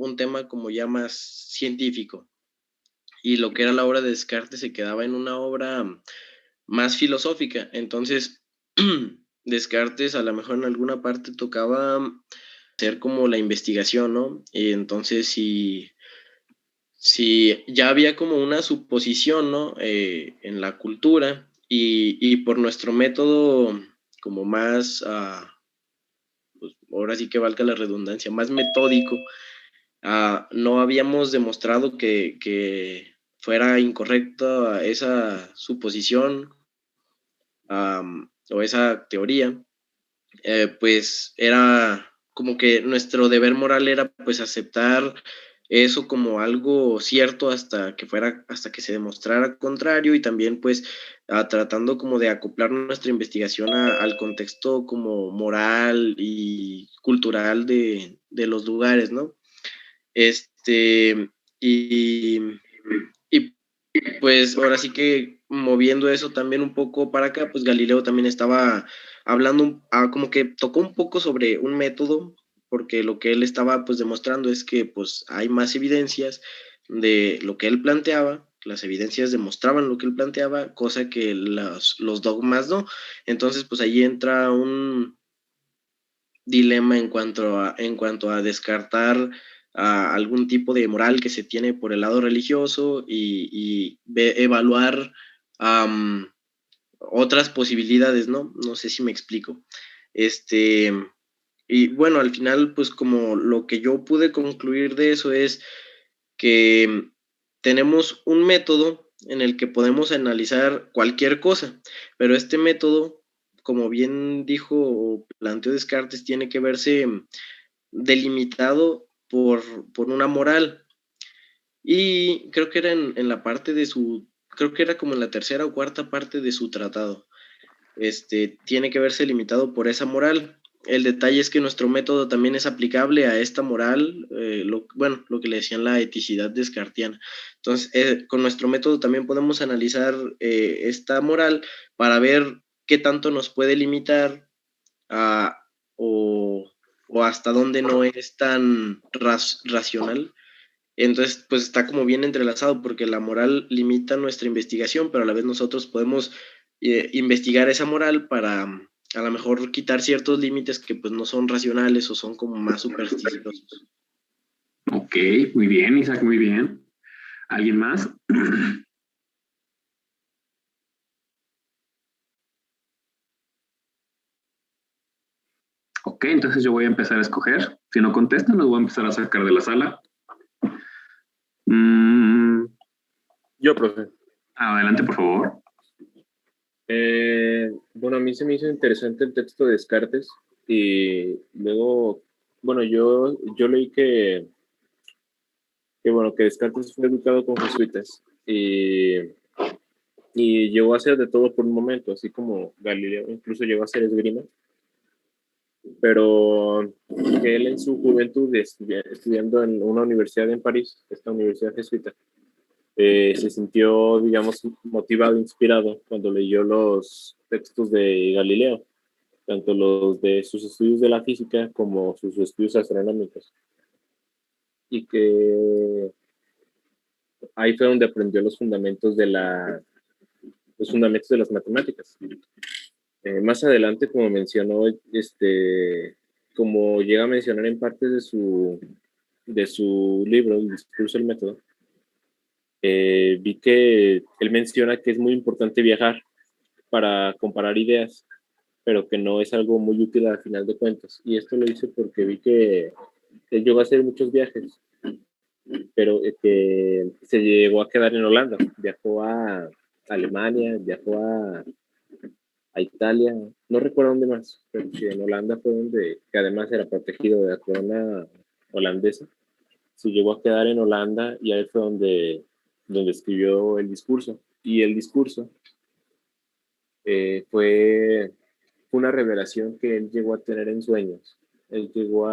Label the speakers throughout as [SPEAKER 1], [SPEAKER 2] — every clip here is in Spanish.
[SPEAKER 1] un tema como ya más científico. Y lo que era la obra de Descartes se quedaba en una obra más filosófica. Entonces, Descartes a lo mejor en alguna parte tocaba hacer como la investigación, ¿no? Y entonces, si ya había como una suposición, ¿no? En la cultura y por nuestro método como más, pues ahora sí que valga la redundancia, más metódico, no habíamos demostrado que fuera incorrecta esa suposición o esa teoría, pues era como que nuestro deber moral era pues aceptar eso como algo cierto hasta que se demostrara contrario y también pues tratando como de acoplar nuestra investigación al contexto como moral y cultural de los lugares, ¿no? Este, y, y pues ahora sí que moviendo eso también un poco para acá, pues Galileo también estaba hablando, como que tocó un poco sobre un método, porque lo que él estaba pues demostrando es que pues hay más evidencias de lo que él planteaba, las evidencias demostraban lo que él planteaba, cosa que los dogmas no. Entonces pues ahí entra un dilema en cuanto a descartar algún tipo de moral que se tiene por el lado religioso y evaluar otras posibilidades, ¿no? No sé si me explico. Este, y bueno, al final, pues como lo que yo pude concluir de eso es que tenemos un método en el que podemos analizar cualquier cosa, pero este método, como bien dijo o planteó Descartes, tiene que verse delimitado por una moral. Y creo que era en la parte de creo que era como en la tercera o cuarta parte de su tratado. Tiene que verse limitado por esa moral. El detalle es que nuestro método también es aplicable a esta moral, bueno, lo que le decían la eticidad descartiana. Entonces, con nuestro método también podemos analizar esta moral para ver qué tanto nos puede limitar a, o, o hasta dónde no es tan racional. Entonces, pues está como bien entrelazado porque la moral limita nuestra investigación, pero a la vez nosotros podemos investigar esa moral para a lo mejor quitar ciertos límites que pues no son racionales o son como más supersticiosos.
[SPEAKER 2] Ok, muy bien, Isaac, muy bien. ¿Alguien más? Ok, entonces yo voy a empezar a escoger. Si no contestan, los voy a empezar a sacar de la sala. Mm,
[SPEAKER 3] Yo, profe.
[SPEAKER 2] Adelante, por favor.
[SPEAKER 3] Bueno, a mí se me hizo interesante el texto de Descartes y luego, bueno, yo leí bueno, que Descartes fue educado con jesuitas y llegó a hacer de todo por un momento, así como Galileo, incluso llegó a hacer esgrima, pero que él en su juventud, estudiando en una universidad en París, esta universidad jesuita, se sintió, digamos, motivado, inspirado cuando leyó los textos de Galileo, tanto los de sus estudios de la física como sus estudios astronómicos. Y que ahí fue donde aprendió los fundamentos de las matemáticas. Más adelante, como mencionó, como llega a mencionar en parte de su libro, El discurso del método, vi que él menciona que es muy importante viajar para comparar ideas, pero que no es algo muy útil al final de cuentas. Y esto lo hice porque vi que él llegó a hacer muchos viajes, pero que se llegó a quedar en Holanda. Viajó a Alemania, viajó a Italia, no recuerdo dónde más, pero sí, en Holanda fue donde, que además era protegido de la corona holandesa. Se llegó a quedar en Holanda y ahí fue donde escribió el discurso. Y el discurso fue una revelación que él llegó a tener en sueños. Él llegó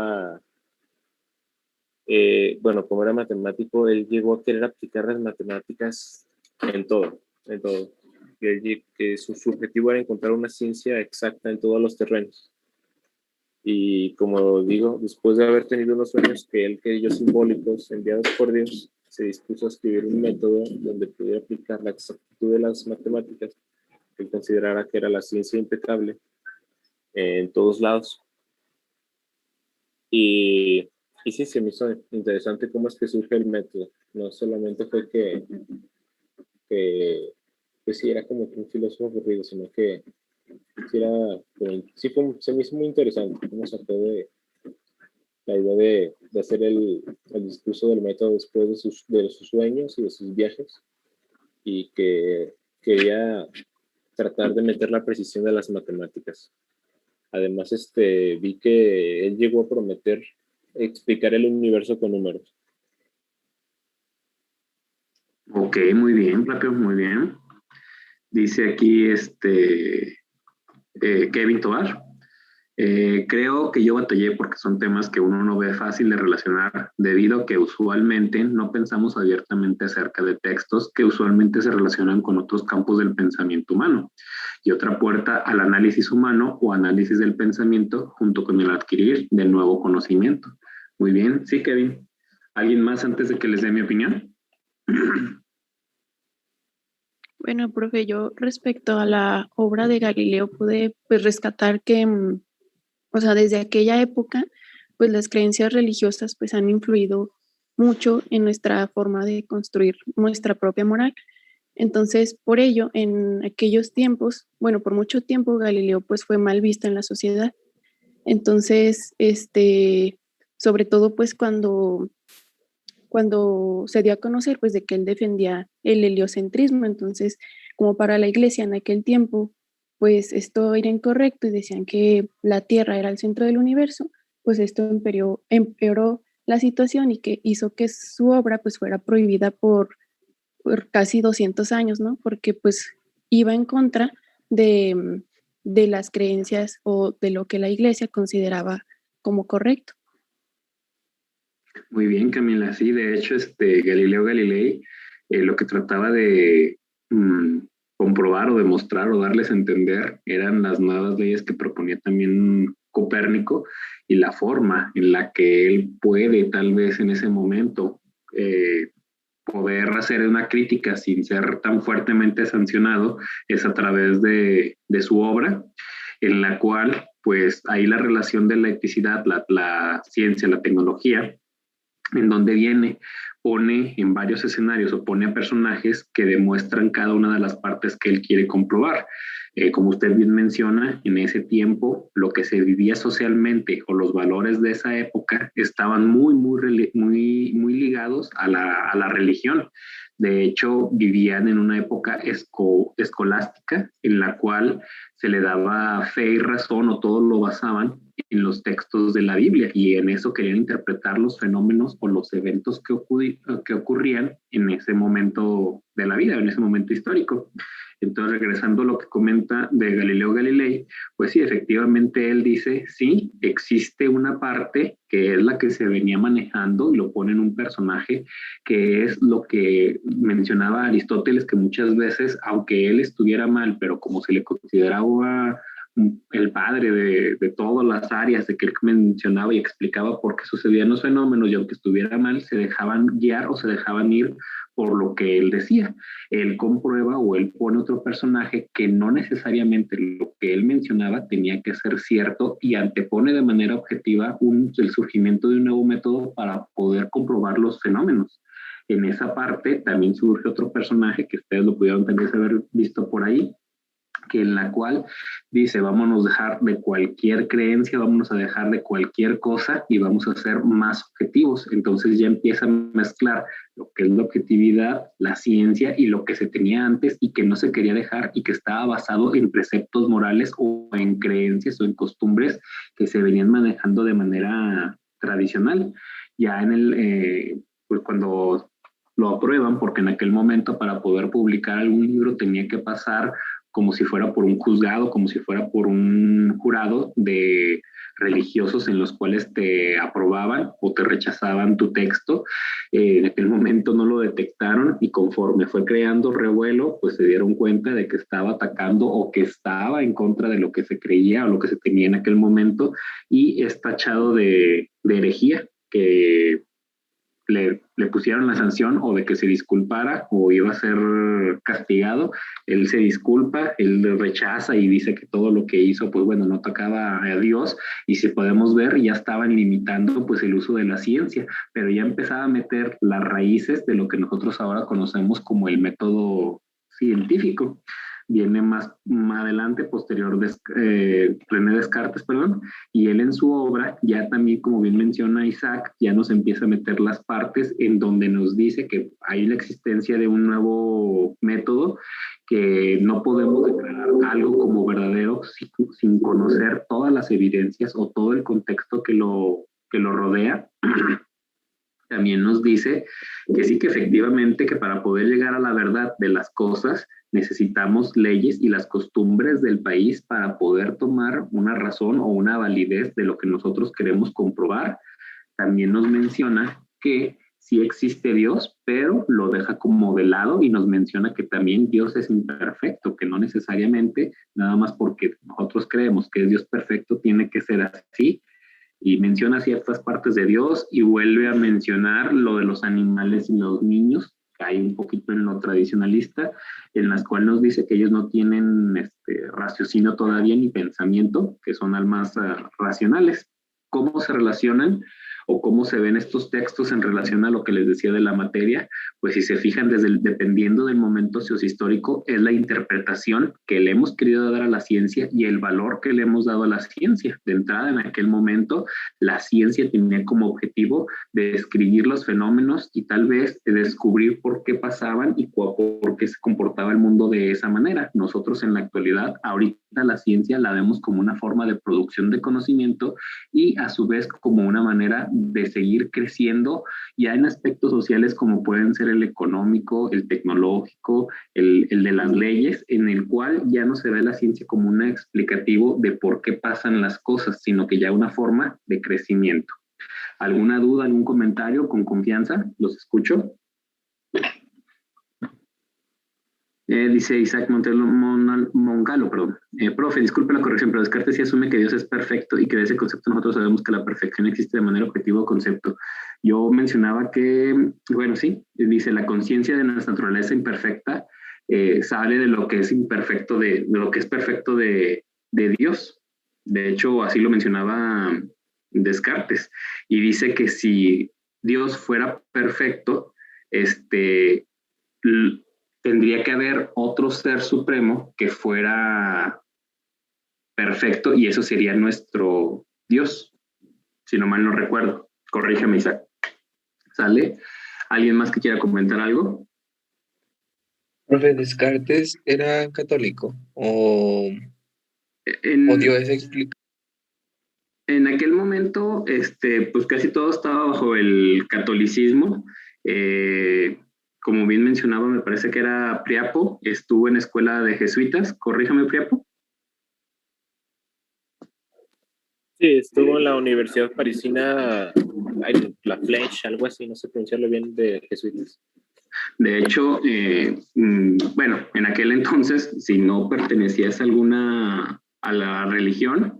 [SPEAKER 3] bueno, como era matemático, él llegó a querer aplicar las matemáticas en todo, en todo. Que su objetivo era encontrar una ciencia exacta en todos los terrenos. Y como digo, después de haber tenido unos sueños que él creyó simbólicos enviados por Dios, se dispuso a escribir un método donde pudiera aplicar la exactitud de las matemáticas, que él considerara que era la ciencia impecable en todos lados. Y, y sí, se me hizo interesante cómo es que surge el método. No solamente fue que pues sí, era como que un filósofo aburrido, sino que sí, se me hizo muy interesante cómo sacó de la idea de hacer el discurso del método después de sus sueños y de sus viajes, y que quería tratar de meter la precisión de las matemáticas. Además, vi que él llegó a prometer explicar el universo con números.
[SPEAKER 2] Ok, muy bien, Flaco, muy bien. Dice aquí Kevin Tobar. Creo que yo batallé porque son temas que uno no ve fácil de relacionar debido a que usualmente no pensamos abiertamente acerca de textos que usualmente se relacionan con otros campos del pensamiento humano y otra puerta al análisis humano o análisis del pensamiento junto con el adquirir del nuevo conocimiento. Muy bien, sí, Kevin. ¿Alguien más antes de que les dé mi opinión?
[SPEAKER 4] Bueno, profe, yo respecto a la obra de Galileo pude pues rescatar que, o sea, desde aquella época, pues las creencias religiosas pues han influido mucho en nuestra forma de construir nuestra propia moral. Entonces, por ello, en aquellos tiempos, bueno, por mucho tiempo Galileo pues fue mal visto en la sociedad. Entonces, sobre todo pues cuando se dio a conocer pues de que él defendía el heliocentrismo. Entonces, como para la iglesia en aquel tiempo, pues esto era incorrecto y decían que la Tierra era el centro del universo, pues esto empeoró la situación y que hizo que su obra pues fuera prohibida por casi 200 años, ¿no? Porque pues iba en contra de las creencias o de lo que la iglesia consideraba como correcto.
[SPEAKER 2] Muy bien, Camila. Sí, de hecho, Galileo Galilei lo que trataba de mm, comprobar o demostrar o darles a entender eran las nuevas leyes que proponía también Copérnico y la forma en la que él puede, tal vez en ese momento, poder hacer una crítica sin ser tan fuertemente sancionado es a través de su obra, en la cual, pues, ahí la relación de la electricidad, la ciencia, la tecnología, en donde viene, pone en varios escenarios o pone a personajes que demuestran cada una de las partes que él quiere comprobar. Como usted bien menciona, en ese tiempo lo que se vivía socialmente o los valores de esa época estaban muy ligados a la religión. De hecho, vivían en una época escolástica en la cual se le daba fe y razón o todo lo basaban en los textos de la Biblia y en eso querían interpretar los fenómenos o los eventos que ocurrían en ese momento de la vida, en ese momento histórico. Entonces, regresando a lo que comenta de Galileo Galilei, pues sí, efectivamente él dice, sí, existe una parte que es la que se venía manejando y lo pone en un personaje que es lo que mencionaba Aristóteles, que muchas veces, aunque él estuviera mal, pero como se le consideraba el padre de todas las áreas de que él mencionaba y explicaba por qué sucedían los fenómenos, y aunque estuviera mal, se dejaban guiar o se dejaban ir por lo que él decía. Él comprueba o él pone otro personaje que no necesariamente lo que él mencionaba tenía que ser cierto y antepone de manera objetiva el surgimiento de un nuevo método para poder comprobar los fenómenos. En esa parte también surge otro personaje que ustedes lo pudieron tal vez haber visto por ahí, que en la cual dice, vámonos a dejar de cualquier creencia, vámonos a dejar de cualquier cosa y vamos a ser más objetivos. Entonces ya empieza a mezclar lo que es la objetividad, la ciencia y lo que se tenía antes y que no se quería dejar y que estaba basado en preceptos morales o en creencias o en costumbres que se venían manejando de manera tradicional. Ya pues cuando lo aprueban, porque en aquel momento para poder publicar algún libro tenía que pasar como si fuera por un juzgado, como si fuera por un jurado de religiosos en los cuales te aprobaban o te rechazaban tu texto. En aquel momento no lo detectaron y conforme fue creando revuelo, pues se dieron cuenta de que estaba atacando o que estaba en contra de lo que se creía o lo que se tenía en aquel momento, y es tachado de herejía, que le pusieron la sanción o de que se disculpara o iba a ser castigado. Él se disculpa, él rechaza y dice que todo lo que hizo, pues bueno, no tocaba a Dios, y si podemos ver, ya estaban limitando pues el uso de la ciencia, pero ya empezaba a meter las raíces de lo que nosotros ahora conocemos como el método científico. Viene más adelante, posterior, René Descartes, perdón, y él en su obra, ya también, como bien menciona Isaac, ya nos empieza a meter las partes en donde nos dice que hay la existencia de un nuevo método, que no podemos declarar algo como verdadero sin conocer todas las evidencias o todo el contexto que lo rodea. También nos dice que sí, que efectivamente, que para poder llegar a la verdad de las cosas necesitamos leyes y las costumbres del país para poder tomar una razón o una validez de lo que nosotros queremos comprobar. También nos menciona que sí existe Dios, pero lo deja como de lado y nos menciona que también Dios es imperfecto, que no necesariamente, nada más porque nosotros creemos que es Dios perfecto, tiene que ser así. Y menciona ciertas partes de Dios y vuelve a mencionar lo de los animales y los niños, que hay un poquito en lo tradicionalista, en las cuales nos dice que ellos no tienen raciocinio todavía ni pensamiento, que son almas racionales. ¿Cómo se relacionan o cómo se ven estos textos en relación a lo que les decía de la materia? Pues si se fijan, dependiendo del momento sociohistórico, es la interpretación que le hemos querido dar a la ciencia y el valor que le hemos dado a la ciencia. De entrada, en aquel momento, la ciencia tenía como objetivo describir los fenómenos y tal vez descubrir por qué pasaban y por qué se comportaba el mundo de esa manera. Nosotros en la actualidad, ahorita la ciencia la vemos como una forma de producción de conocimiento y a su vez como una manera de seguir creciendo ya en aspectos sociales como pueden ser el económico, el tecnológico, el de las leyes, en el cual ya no se ve la ciencia como un explicativo de por qué pasan las cosas, sino que ya una forma de crecimiento. ¿Alguna duda, algún comentario? Con confianza, los escucho. Dice Isaac Mongalo, perdón. Profe, disculpe la corrección, pero Descartes sí asume que Dios es perfecto y que de ese concepto nosotros sabemos que la perfección existe de manera objetiva o concepto. Yo mencionaba que, bueno, sí, dice la conciencia de nuestra naturaleza imperfecta sale de lo que es imperfecto, de lo que es perfecto de Dios. De hecho, así lo mencionaba Descartes. Y dice que si Dios fuera perfecto, tendría que haber otro ser supremo que fuera perfecto y eso sería nuestro Dios, si no mal no recuerdo. Corrígeme, Isaac. ¿Sale? ¿Alguien más que quiera comentar algo?
[SPEAKER 5] Profe, ¿Descartes era católico o dio esa explicación?
[SPEAKER 2] En aquel momento, pues casi todo estaba bajo el catolicismo. Como bien mencionaba, me parece que era Priapo, estuvo en escuela de jesuitas, corríjame, Priapo.
[SPEAKER 3] Sí, estuvo en la Universidad Parisina, La Flèche, algo así, no sé pronunciarlo bien, de jesuitas.
[SPEAKER 2] De hecho, bueno, en aquel entonces, si no pertenecías a la religión,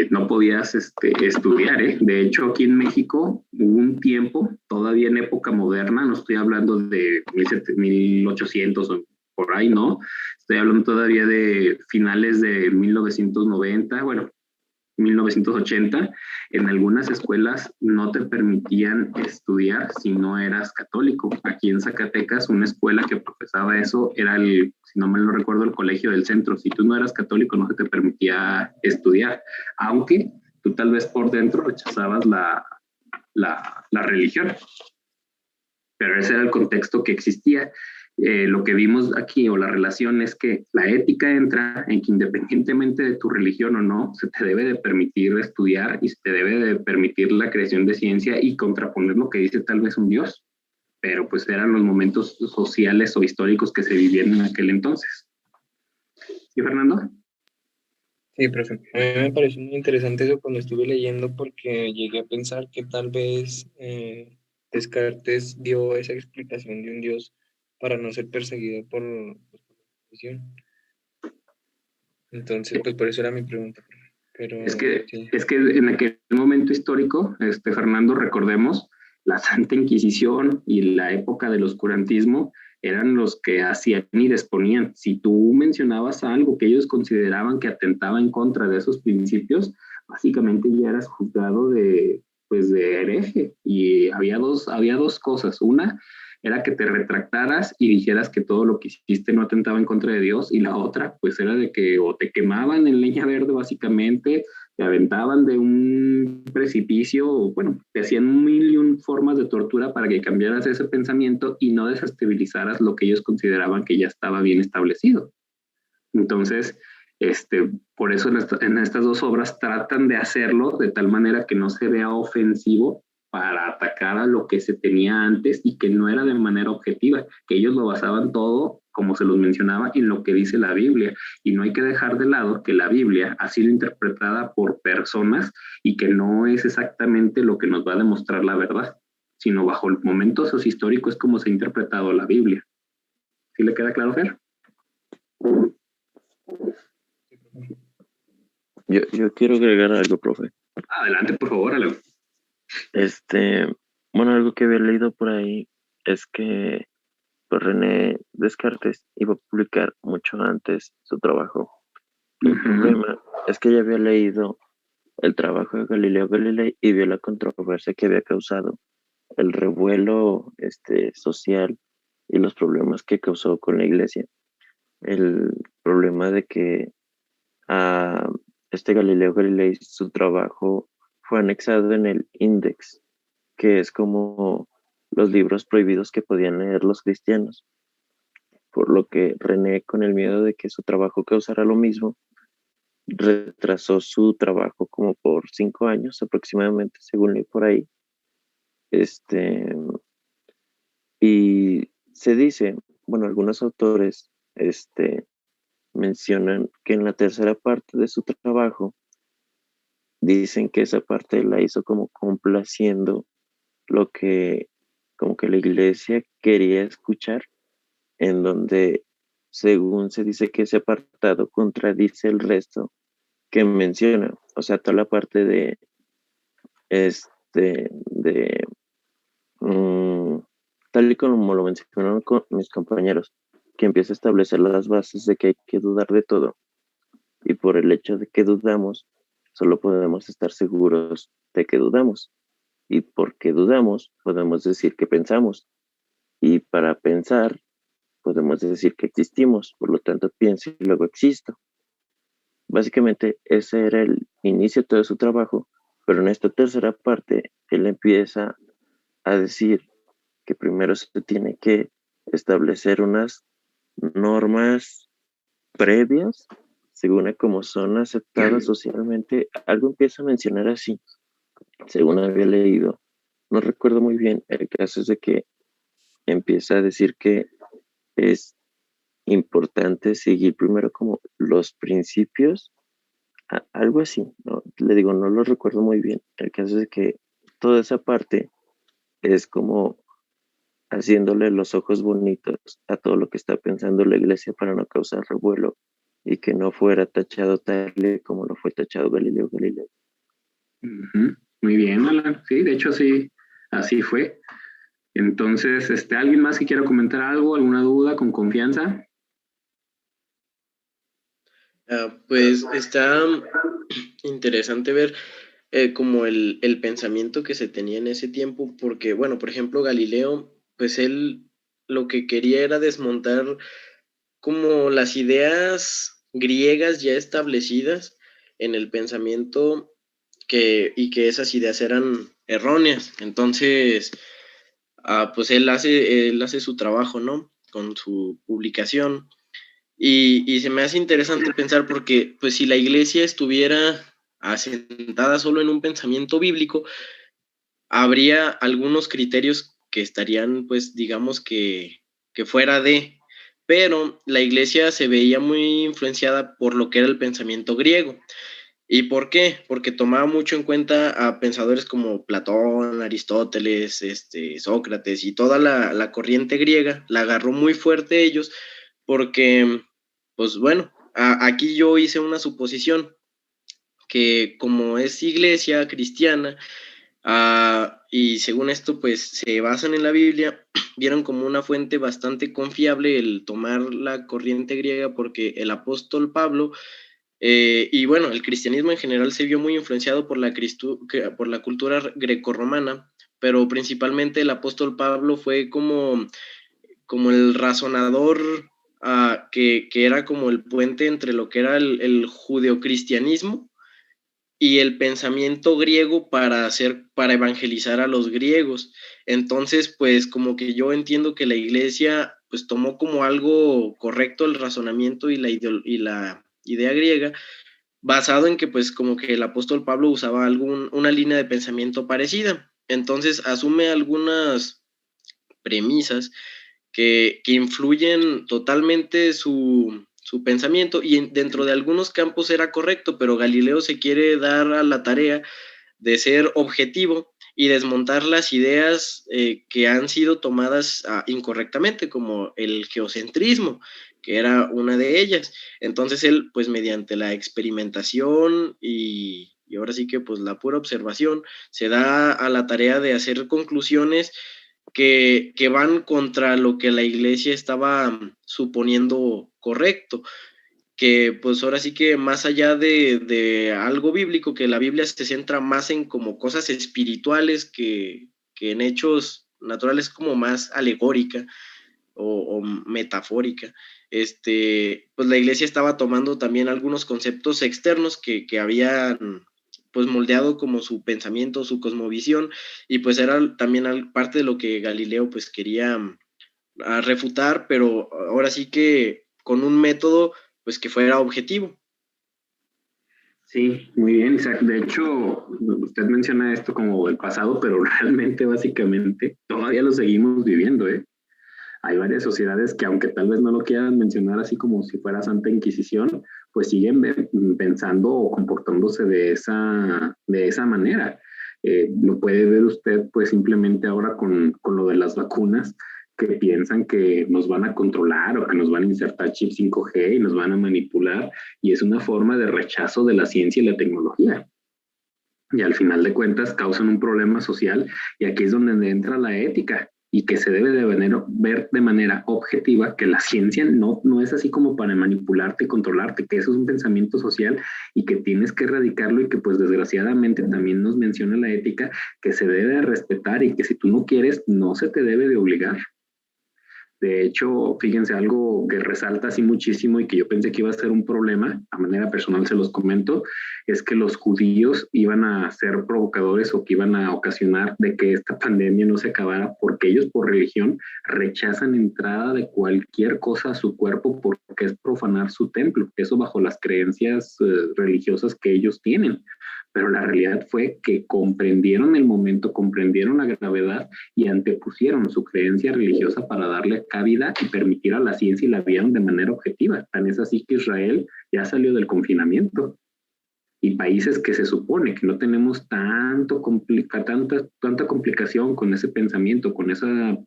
[SPEAKER 2] no podías estudiar, ¿eh? De hecho, aquí en México hubo un tiempo, todavía en época moderna, no estoy hablando de 1800 o por ahí, no, estoy hablando todavía de finales de 1990, bueno, 1980, en algunas escuelas no te permitían estudiar si no eras católico. Aquí en Zacatecas, una escuela que profesaba eso era si no mal no recuerdo, el Colegio del Centro. Si tú no eras católico, no se te permitía estudiar, aunque tú tal vez por dentro rechazabas la religión. Pero ese era el contexto que existía. Lo que vimos aquí, o la relación, es que la ética entra en que independientemente de tu religión o no, se te debe de permitir estudiar y se te debe de permitir la creación de ciencia y contraponer lo que dice tal vez un Dios. Pero pues eran los momentos sociales o históricos que se vivían en aquel entonces. ¿Sí, Fernando?
[SPEAKER 5] Sí, profe. A mí me pareció muy interesante eso cuando estuve leyendo porque llegué a pensar que tal vez Descartes dio esa explicación de un Dios para no ser perseguido por la religión. Entonces, pues por eso era mi pregunta. Pero sí.
[SPEAKER 2] Es que en aquel momento histórico, Fernando, recordemos, la Santa Inquisición y la época del oscurantismo eran los que hacían y disponían. Si tú mencionabas algo que ellos consideraban que atentaba en contra de esos principios, básicamente ya eras juzgado pues de hereje. Y había dos cosas. Una era que te retractaras y dijeras que todo lo que hiciste no atentaba en contra de Dios, y la otra, pues era de que o te quemaban en leña verde básicamente, te aventaban de un precipicio, o bueno, te hacían mil y un formas de tortura para que cambiaras ese pensamiento y no desestabilizaras lo que ellos consideraban que ya estaba bien establecido. Entonces, por eso en estas dos obras tratan de hacerlo de tal manera que no se vea ofensivo para atacar a lo que se tenía antes y que no era de manera objetiva, que ellos lo basaban todo, como se los mencionaba, en lo que dice la Biblia. Y no hay que dejar de lado que la Biblia ha sido interpretada por personas y que no es exactamente lo que nos va a demostrar la verdad, sino bajo el momento sociohistórico es como se ha interpretado la Biblia. ¿Sí le queda claro, Fer?
[SPEAKER 3] Yo quiero agregar algo, profe.
[SPEAKER 2] Adelante, por favor, Alan.
[SPEAKER 3] Bueno, algo que había leído por ahí es que pues, René Descartes iba a publicar mucho antes su trabajo. El problema es que ya había leído el trabajo de Galileo Galilei y vio la controversia que había causado, el revuelo social y los problemas que causó con la iglesia. El problema de que a Galileo Galilei su trabajo fue anexado en el Index, que es como los libros prohibidos que podían leer los cristianos, por lo que René, con el miedo de que su trabajo causara lo mismo, retrasó su trabajo como por 5 años aproximadamente, según leí por ahí. Y se dice, bueno, algunos autores mencionan que en la tercera parte de su trabajo dicen que esa parte la hizo como complaciendo lo que como que la iglesia quería escuchar, en donde según se dice que ese apartado contradice el resto que menciona, o sea, toda la parte de de tal y como lo mencionaron con mis compañeros, que empieza a establecer las bases de que hay que dudar de todo, y por el hecho de que dudamos, solo podemos estar seguros de que dudamos, y porque dudamos, podemos decir que pensamos, y para pensar, podemos decir que existimos, por lo tanto pienso y luego existo. Básicamente ese era el inicio de todo su trabajo, pero en esta tercera parte él empieza a decir que primero se tiene que establecer unas normas previas, según a cómo son aceptadas socialmente. Algo empieza a mencionar así, según había leído. No recuerdo muy bien, el caso es de que empieza a decir que es importante seguir primero como los principios, algo así, ¿no? Le digo, no lo recuerdo muy bien. El caso es que toda esa parte es como haciéndole los ojos bonitos a todo lo que está pensando la iglesia para no causar revuelo y que no fuera tachado tal y como lo fue tachado Galileo Galilei.
[SPEAKER 2] Muy bien, Alan. Sí, de hecho sí, así fue. Entonces, ¿alguien más que quiera comentar algo, alguna duda, con confianza?
[SPEAKER 1] Pues está interesante ver como el pensamiento que se tenía en ese tiempo, porque, bueno, por ejemplo, Galileo, pues él lo que quería era desmontar como las ideas griegas ya establecidas en el pensamiento y que esas ideas eran erróneas. Entonces, pues él hace su trabajo, ¿no? Con su publicación. Y se me hace interesante pensar porque, pues, si la iglesia estuviera asentada solo en un pensamiento bíblico, habría algunos criterios que estarían, pues, digamos que fuera de, pero la iglesia se veía muy influenciada por lo que era el pensamiento griego. ¿Y por qué? Porque tomaba mucho en cuenta a pensadores como Platón, Aristóteles, Sócrates y toda la corriente griega, la agarró muy fuerte ellos, porque, pues bueno, aquí yo hice una suposición, que como es iglesia cristiana, y según esto, pues se basan en la Biblia, vieron como una fuente bastante confiable el tomar la corriente griega, porque el apóstol Pablo, y bueno, el cristianismo en general se vio muy influenciado por por la cultura grecorromana, pero principalmente el apóstol Pablo fue como el razonador, que era como el puente entre lo que era el judeocristianismo y el pensamiento griego para evangelizar a los griegos. Entonces, pues como que yo entiendo que la iglesia pues tomó como algo correcto el razonamiento y la idea griega, basado en que pues como que el apóstol Pablo usaba una línea de pensamiento parecida. Entonces asume algunas premisas que influyen totalmente su pensamiento, y dentro de algunos campos era correcto, pero Galileo se quiere dar a la tarea de ser objetivo y desmontar las ideas que han sido tomadas incorrectamente, como el geocentrismo, que era una de ellas. Entonces él, pues mediante la experimentación y ahora sí que pues la pura observación, se da a la tarea de hacer conclusiones que van contra lo que la iglesia estaba suponiendo correcto, que pues ahora sí que más allá de algo bíblico, que la Biblia se centra más en como cosas espirituales que en hechos naturales, como más alegórica o metafórica. Pues la iglesia estaba tomando también algunos conceptos externos que habían pues moldeado como su pensamiento, su cosmovisión, y pues era también parte de lo que Galileo pues quería refutar, pero ahora sí que con un método pues que fuera objetivo.
[SPEAKER 2] Sí, muy bien, Isaac. De hecho, usted menciona esto como el pasado, pero realmente, básicamente, todavía lo seguimos viviendo, ¿eh? Hay varias sociedades que, aunque tal vez no lo quieran mencionar así como si fuera Santa Inquisición, pues siguen pensando o comportándose de esa manera. Lo puede ver usted, pues simplemente ahora con lo de las vacunas, que piensan que nos van a controlar o que nos van a insertar chip 5G y nos van a manipular, y es una forma de rechazo de la ciencia y la tecnología. Y al final de cuentas causan un problema social, y aquí es donde entra la ética, y que se debe de ver de manera objetiva que la ciencia no es así como para manipularte y controlarte, que eso es un pensamiento social y que tienes que erradicarlo, y que pues desgraciadamente también nos menciona la ética que se debe de respetar, y que si tú no quieres no se te debe de obligar. De hecho, fíjense, algo que resalta así muchísimo y que yo pensé que iba a ser un problema, a manera personal se los comento, es que los judíos iban a ser provocadores o que iban a ocasionar de que esta pandemia no se acabara, porque ellos por religión rechazan entrada de cualquier cosa a su cuerpo porque es profanar su templo, eso bajo las creencias religiosas que ellos tienen. Pero la realidad fue que comprendieron el momento, comprendieron la gravedad y antepusieron su creencia religiosa para darle cabida y permitir a la ciencia, y la vieron de manera objetiva. Tan es así que Israel ya salió del confinamiento, y países que se supone que no tenemos tanta complicación con ese pensamiento, con esa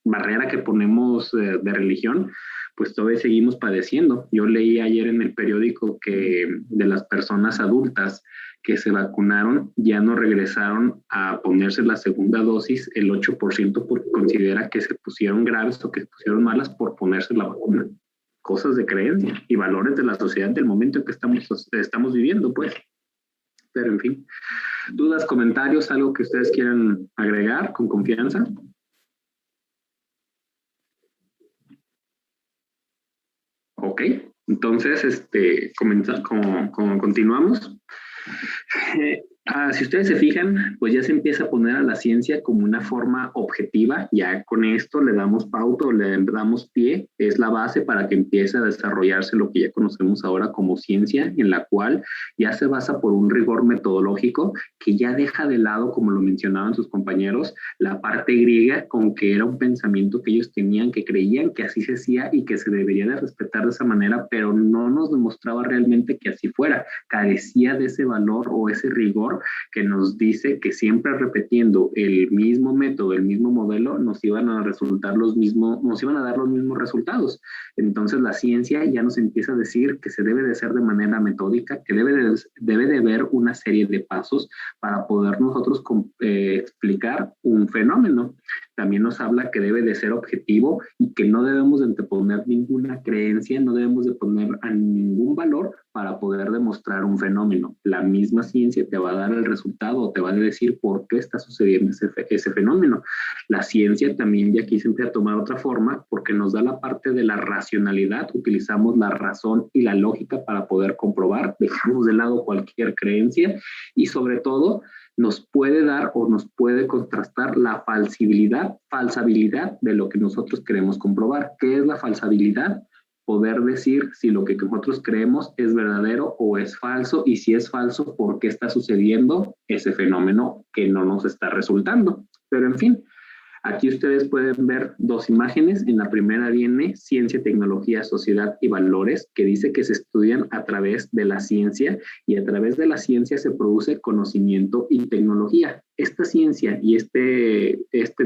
[SPEAKER 2] barrera que ponemos de religión, pues todavía seguimos padeciendo. Yo leí ayer en el periódico que de las personas adultas que se vacunaron ya no regresaron a ponerse la segunda dosis el 8%, porque considera que se pusieron graves o que se pusieron malas por ponerse la vacuna. Cosas de creencia y valores de la sociedad del momento en que estamos viviendo, pues. Pero en fin, dudas, comentarios, algo que ustedes quieran agregar con confianza. Ok, entonces, continuamos. Si ustedes se fijan, pues ya se empieza a poner a la ciencia como una forma objetiva, ya con esto le damos pauta o le damos pie, es la base para que empiece a desarrollarse lo que ya conocemos ahora como ciencia, en la cual ya se basa por un rigor metodológico que ya deja de lado, como lo mencionaban sus compañeros, la parte griega, con que era un pensamiento que ellos tenían, que creían que así se hacía y que se debería de respetar de esa manera, pero no nos demostraba realmente que así fuera, carecía de ese valor o ese rigor que nos dice que siempre repitiendo el mismo método, el mismo modelo, nos iban a dar los mismos resultados. Entonces la ciencia ya nos empieza a decir que se debe de hacer de manera metódica, que debe de haber una serie de pasos para poder nosotros explicar un fenómeno. También nos habla que debe de ser objetivo y que no debemos de anteponer ninguna creencia, no debemos de poner a ningún valor para poder demostrar un fenómeno. La misma ciencia te va a dar el resultado o te va a decir por qué está sucediendo ese fenómeno. La ciencia también ya aquí se empieza a tomar otra forma porque nos da la parte de la racionalidad, utilizamos la razón y la lógica para poder comprobar, dejamos de lado cualquier creencia y sobre todo nos puede dar o nos puede contrastar la falsabilidad de lo que nosotros queremos comprobar. ¿Qué es la falsabilidad? Poder decir si lo que nosotros creemos es verdadero o es falso, y si es falso, ¿por qué está sucediendo ese fenómeno que no nos está resultando? Pero en fin, aquí ustedes pueden ver dos imágenes. En la primera viene Ciencia, Tecnología, Sociedad y Valores, que dice que se estudian a través de la ciencia y a través de la ciencia se produce conocimiento y tecnología. Esta ciencia y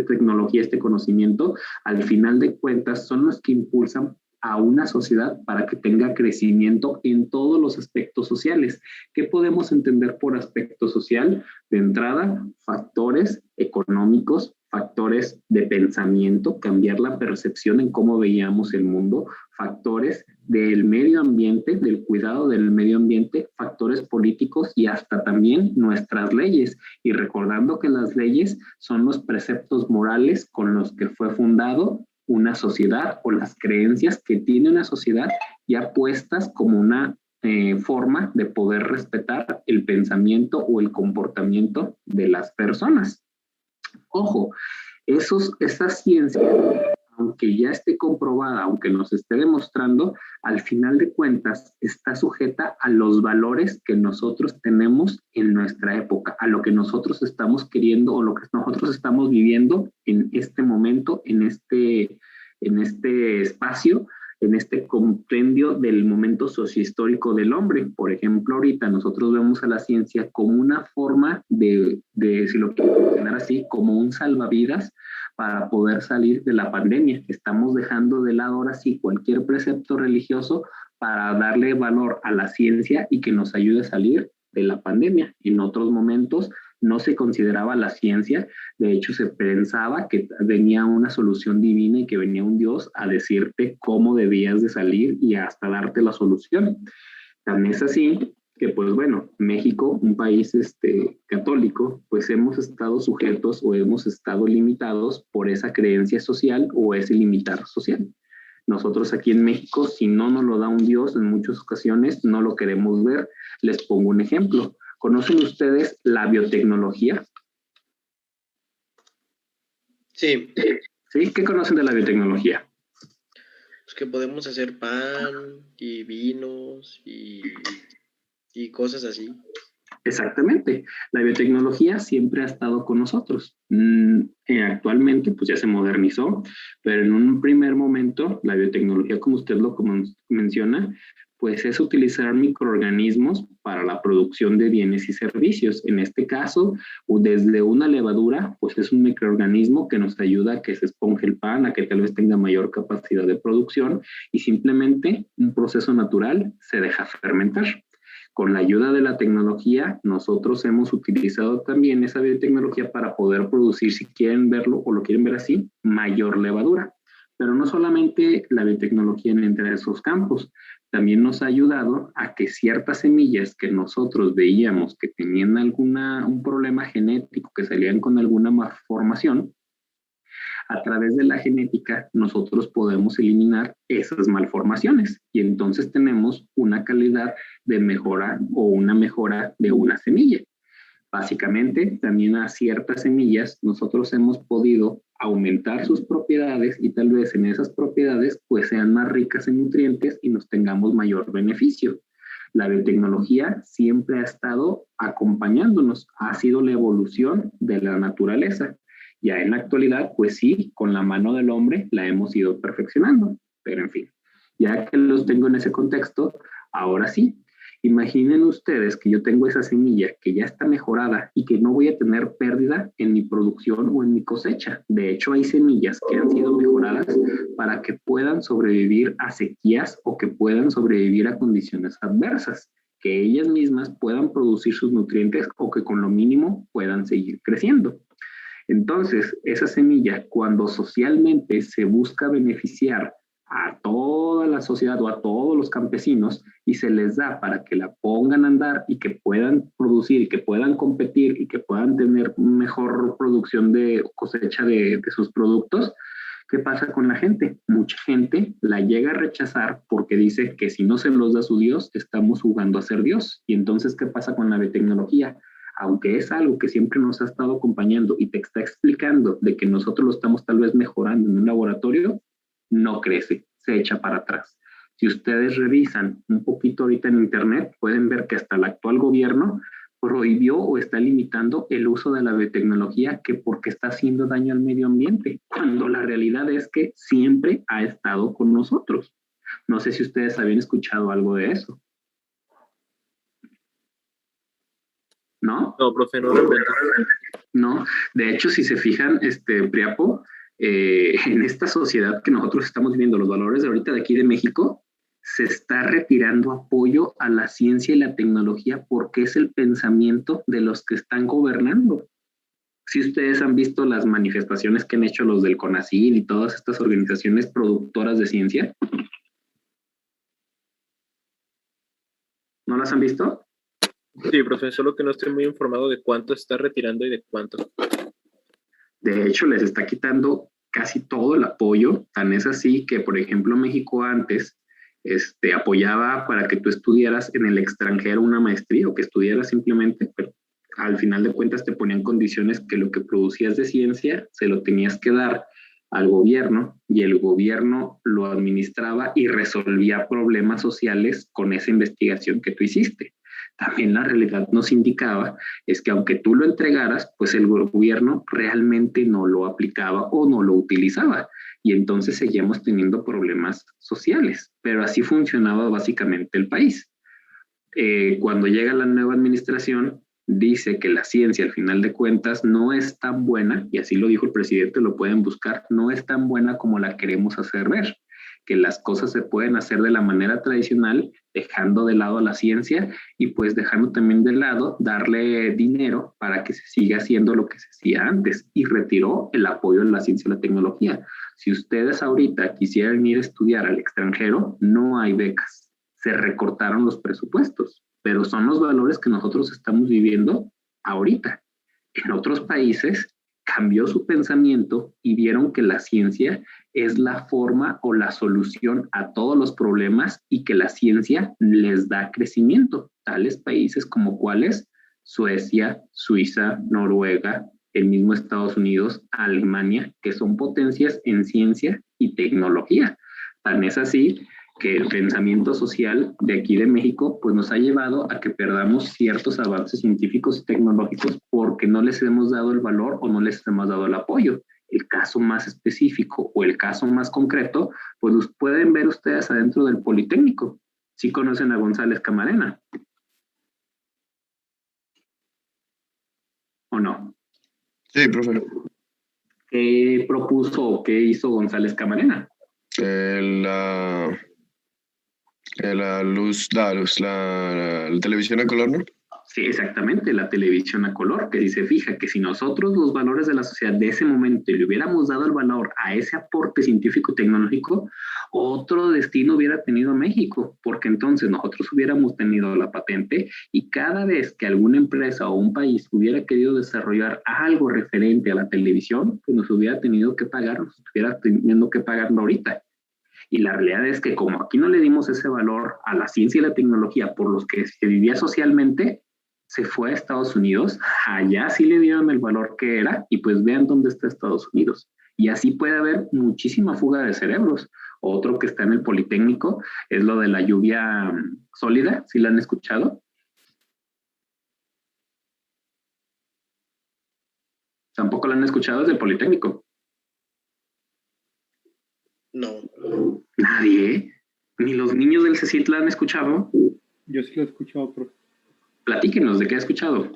[SPEAKER 2] tecnología, este conocimiento, al final de cuentas, son los que impulsan a una sociedad para que tenga crecimiento en todos los aspectos sociales. ¿Qué podemos entender por aspecto social? De entrada, factores económicos, factores de pensamiento, cambiar la percepción en cómo veíamos el mundo, factores del medio ambiente, del cuidado del medio ambiente, factores políticos y hasta también nuestras leyes. Y recordando que las leyes son los preceptos morales con los que fue fundado una sociedad o las creencias que tiene una sociedad ya puestas como una forma de poder respetar el pensamiento o el comportamiento de las personas. Ojo, esa ciencia, aunque ya esté comprobada, aunque nos esté demostrando, al final de cuentas está sujeta a los valores que nosotros tenemos en nuestra época, a lo que nosotros estamos queriendo o lo que nosotros estamos viviendo en este momento, en este espacio, en este compendio del momento sociohistórico del hombre. Por ejemplo, ahorita nosotros vemos a la ciencia como una forma de si lo quiero mencionar así, como un salvavidas para poder salir de la pandemia. Estamos dejando de lado ahora sí cualquier precepto religioso para darle valor a la ciencia y que nos ayude a salir de la pandemia. En otros momentos no se consideraba la ciencia, de hecho se pensaba que venía una solución divina y que venía un Dios a decirte cómo debías de salir y hasta darte la solución. También es así que, pues bueno, México, un país católico, pues hemos estado sujetos o hemos estado limitados por esa creencia social o ese limitar social. Nosotros aquí en México, si no nos lo da un Dios, en muchas ocasiones no lo queremos ver. Les pongo un ejemplo. ¿Conocen ustedes la biotecnología?
[SPEAKER 1] Sí.
[SPEAKER 2] ¿Sí? ¿Qué conocen de la biotecnología?
[SPEAKER 1] Pues que podemos hacer pan y vinos y cosas así.
[SPEAKER 2] Exactamente. La biotecnología siempre ha estado con nosotros. Actualmente, pues ya se modernizó, pero en un primer momento, la biotecnología, como usted lo menciona, pues es utilizar microorganismos para la producción de bienes y servicios. En este caso, desde una levadura, pues es un microorganismo que nos ayuda a que se esponje el pan, a que tal vez tenga mayor capacidad de producción y simplemente un proceso natural se deja fermentar. Con la ayuda de la tecnología, nosotros hemos utilizado también esa biotecnología para poder producir, si quieren verlo o lo quieren ver así, mayor levadura. Pero no solamente la biotecnología entre esos campos, también nos ha ayudado a que ciertas semillas que nosotros veíamos que tenían un problema genético, que salían con alguna malformación, a través de la genética nosotros podemos eliminar esas malformaciones y entonces tenemos una calidad de mejora o una mejora de una semilla. Básicamente, también a ciertas semillas nosotros hemos podido aumentar sus propiedades y tal vez en esas propiedades pues sean más ricas en nutrientes y nos tengamos mayor beneficio. La biotecnología siempre ha estado acompañándonos, ha sido la evolución de la naturaleza. Ya en la actualidad, pues sí, con la mano del hombre la hemos ido perfeccionando, pero en fin, ya que los tengo en ese contexto, ahora sí, imaginen ustedes que yo tengo esa semilla que ya está mejorada y que no voy a tener pérdida en mi producción o en mi cosecha. De hecho, hay semillas que han sido mejoradas para que puedan sobrevivir a sequías o que puedan sobrevivir a condiciones adversas, que ellas mismas puedan producir sus nutrientes o que con lo mínimo puedan seguir creciendo. Entonces, esa semilla, cuando socialmente se busca beneficiar a toda la sociedad o a todos los campesinos y se les da para que la pongan a andar y que puedan producir y que puedan competir y que puedan tener mejor producción de cosecha de sus productos, ¿qué pasa con la gente? Mucha gente la llega a rechazar porque dice que si no se los da su Dios, estamos jugando a ser Dios. Y entonces, ¿qué pasa con la biotecnología? Aunque es algo que siempre nos ha estado acompañando y te está explicando de que nosotros lo estamos tal vez mejorando en un laboratorio, no crece, se echa para atrás. Si ustedes revisan un poquito ahorita en internet, pueden ver que hasta el actual gobierno prohibió o está limitando el uso de la biotecnología que porque está haciendo daño al medio ambiente, cuando la realidad es que siempre ha estado con nosotros. No sé si ustedes habían escuchado algo de eso. ¿No?
[SPEAKER 3] No, profe, no realmente.
[SPEAKER 2] No, de hecho, si se fijan, Priapo, en esta sociedad que nosotros estamos viviendo, los valores de ahorita de aquí de México, se está retirando apoyo a la ciencia y la tecnología porque es el pensamiento de los que están gobernando. Si ustedes han visto las manifestaciones que han hecho los del CONACYT y todas estas organizaciones productoras de ciencia, ¿no las han visto?
[SPEAKER 3] Sí, profe, solo que no estoy muy informado de cuánto está retirando y de cuánto.
[SPEAKER 2] De hecho, les está quitando casi todo el apoyo. Tan es así que, por ejemplo, México antes apoyaba para que tú estudiaras en el extranjero una maestría o que estudiaras simplemente, pero al final de cuentas te ponían condiciones que lo que producías de ciencia se lo tenías que dar al gobierno y el gobierno lo administraba y resolvía problemas sociales con esa investigación que tú hiciste. También la realidad nos indicaba es que aunque tú lo entregaras, pues el gobierno realmente no lo aplicaba o no lo utilizaba y entonces seguíamos teniendo problemas sociales, pero así funcionaba básicamente el país. Cuando llega la nueva administración, dice que la ciencia al final de cuentas no es tan buena, y así lo dijo el presidente, lo pueden buscar, no es tan buena como la queremos hacer ver, que las cosas se pueden hacer de la manera tradicional, dejando de lado a la ciencia y pues dejando también de lado darle dinero para que se siga haciendo lo que se hacía antes y retiró el apoyo a la ciencia y la tecnología. Si ustedes ahorita quisieran ir a estudiar al extranjero, no hay becas, se recortaron los presupuestos, pero son los valores que nosotros estamos viviendo ahorita. En otros países cambió su pensamiento y vieron que la ciencia es la forma o la solución a todos los problemas y que la ciencia les da crecimiento. Tales países como cuáles: Suecia, Suiza, Noruega, el mismo Estados Unidos, Alemania, que son potencias en ciencia y tecnología. Tan es así que el pensamiento social de aquí de México pues nos ha llevado a que perdamos ciertos avances científicos y tecnológicos porque no les hemos dado el valor o no les hemos dado el apoyo. El caso más específico o el caso más concreto, pues los pueden ver ustedes adentro del Politécnico. ¿Sí conocen a González Camarena? ¿O no?
[SPEAKER 6] Sí, profe.
[SPEAKER 2] ¿Qué propuso o qué hizo González Camarena?
[SPEAKER 6] La televisión a color, ¿no?
[SPEAKER 2] Sí, exactamente, la televisión a color, que si se fija que si nosotros los valores de la sociedad de ese momento le hubiéramos dado el valor a ese aporte científico-tecnológico, otro destino hubiera tenido México, porque entonces nosotros hubiéramos tenido la patente y cada vez que alguna empresa o un país hubiera querido desarrollar algo referente a la televisión, pues nos hubiera tenido que pagar, nos estuviera teniendo que pagarlo ahorita. Y la realidad es que como aquí no le dimos ese valor a la ciencia y la tecnología por los que se vivía socialmente, se fue a Estados Unidos, allá sí le dieron el valor que era, y pues vean dónde está Estados Unidos. Y así puede haber muchísima fuga de cerebros. Otro que está en el Politécnico es lo de la lluvia sólida, ¿sí la han escuchado? Tampoco la han escuchado desde el Politécnico.
[SPEAKER 1] No.
[SPEAKER 2] Nadie, ni los niños del CECIT la han escuchado.
[SPEAKER 7] Yo sí lo he escuchado, profe.
[SPEAKER 2] Platíquenos, ¿de qué ha escuchado?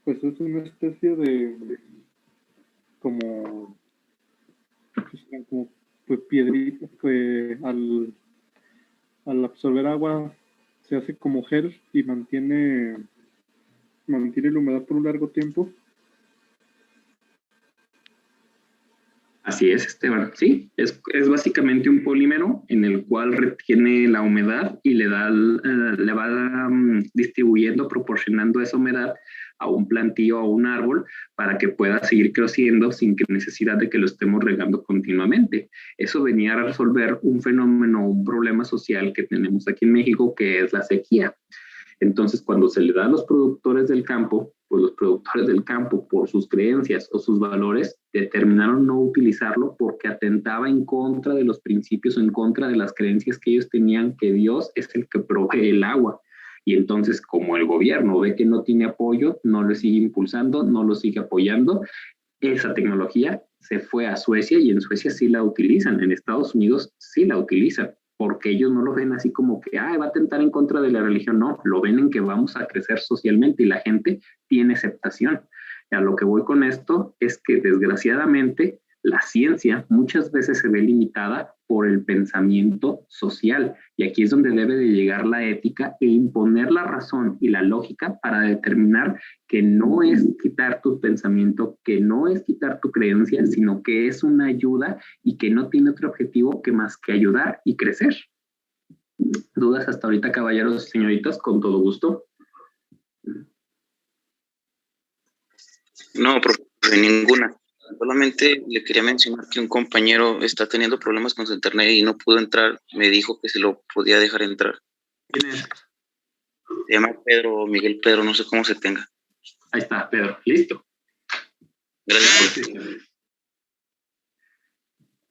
[SPEAKER 7] Pues es una especie de como pues piedritas que al absorber agua se hace como gel y mantiene la humedad por un largo tiempo.
[SPEAKER 2] Así es, Esteban. Sí, es básicamente un polímero en el cual retiene la humedad y le va distribuyendo, proporcionando esa humedad a un plantío o a un árbol para que pueda seguir creciendo sin que necesidad de que lo estemos regando continuamente. Eso venía a resolver un fenómeno, un problema social que tenemos aquí en México, que es la sequía. Entonces, cuando se le da a los productores del campo, pues los productores del campo, por sus creencias o sus valores, determinaron no utilizarlo porque atentaba en contra de los principios o en contra de las creencias que ellos tenían, que Dios es el que provee el agua. Y entonces, como el gobierno ve que no tiene apoyo, no lo sigue impulsando, no lo sigue apoyando, esa tecnología se fue a Suecia y en Suecia sí la utilizan, en Estados Unidos sí la utilizan, porque ellos no lo ven así como que va a atentar en contra de la religión, no, lo ven en que vamos a crecer socialmente y la gente tiene aceptación. Y a lo que voy con esto es que desgraciadamente la ciencia muchas veces se ve limitada por el pensamiento social y aquí es donde debe de llegar la ética e imponer la razón y la lógica para determinar que no es quitar tu pensamiento, que no es quitar tu creencia, sino que es una ayuda y que no tiene otro objetivo que más que ayudar y crecer. ¿Dudas hasta ahorita, caballeros y señoritas? Con todo gusto.
[SPEAKER 8] No, profe, ninguna. Solamente le quería mencionar que un compañero está teniendo problemas con su internet y no pudo entrar. Me dijo que se lo podía dejar entrar.
[SPEAKER 2] ¿Quién es?
[SPEAKER 8] Se llama Pedro, Miguel Pedro, no sé cómo se tenga.
[SPEAKER 2] Ahí está, Pedro. Listo.
[SPEAKER 8] Gracias.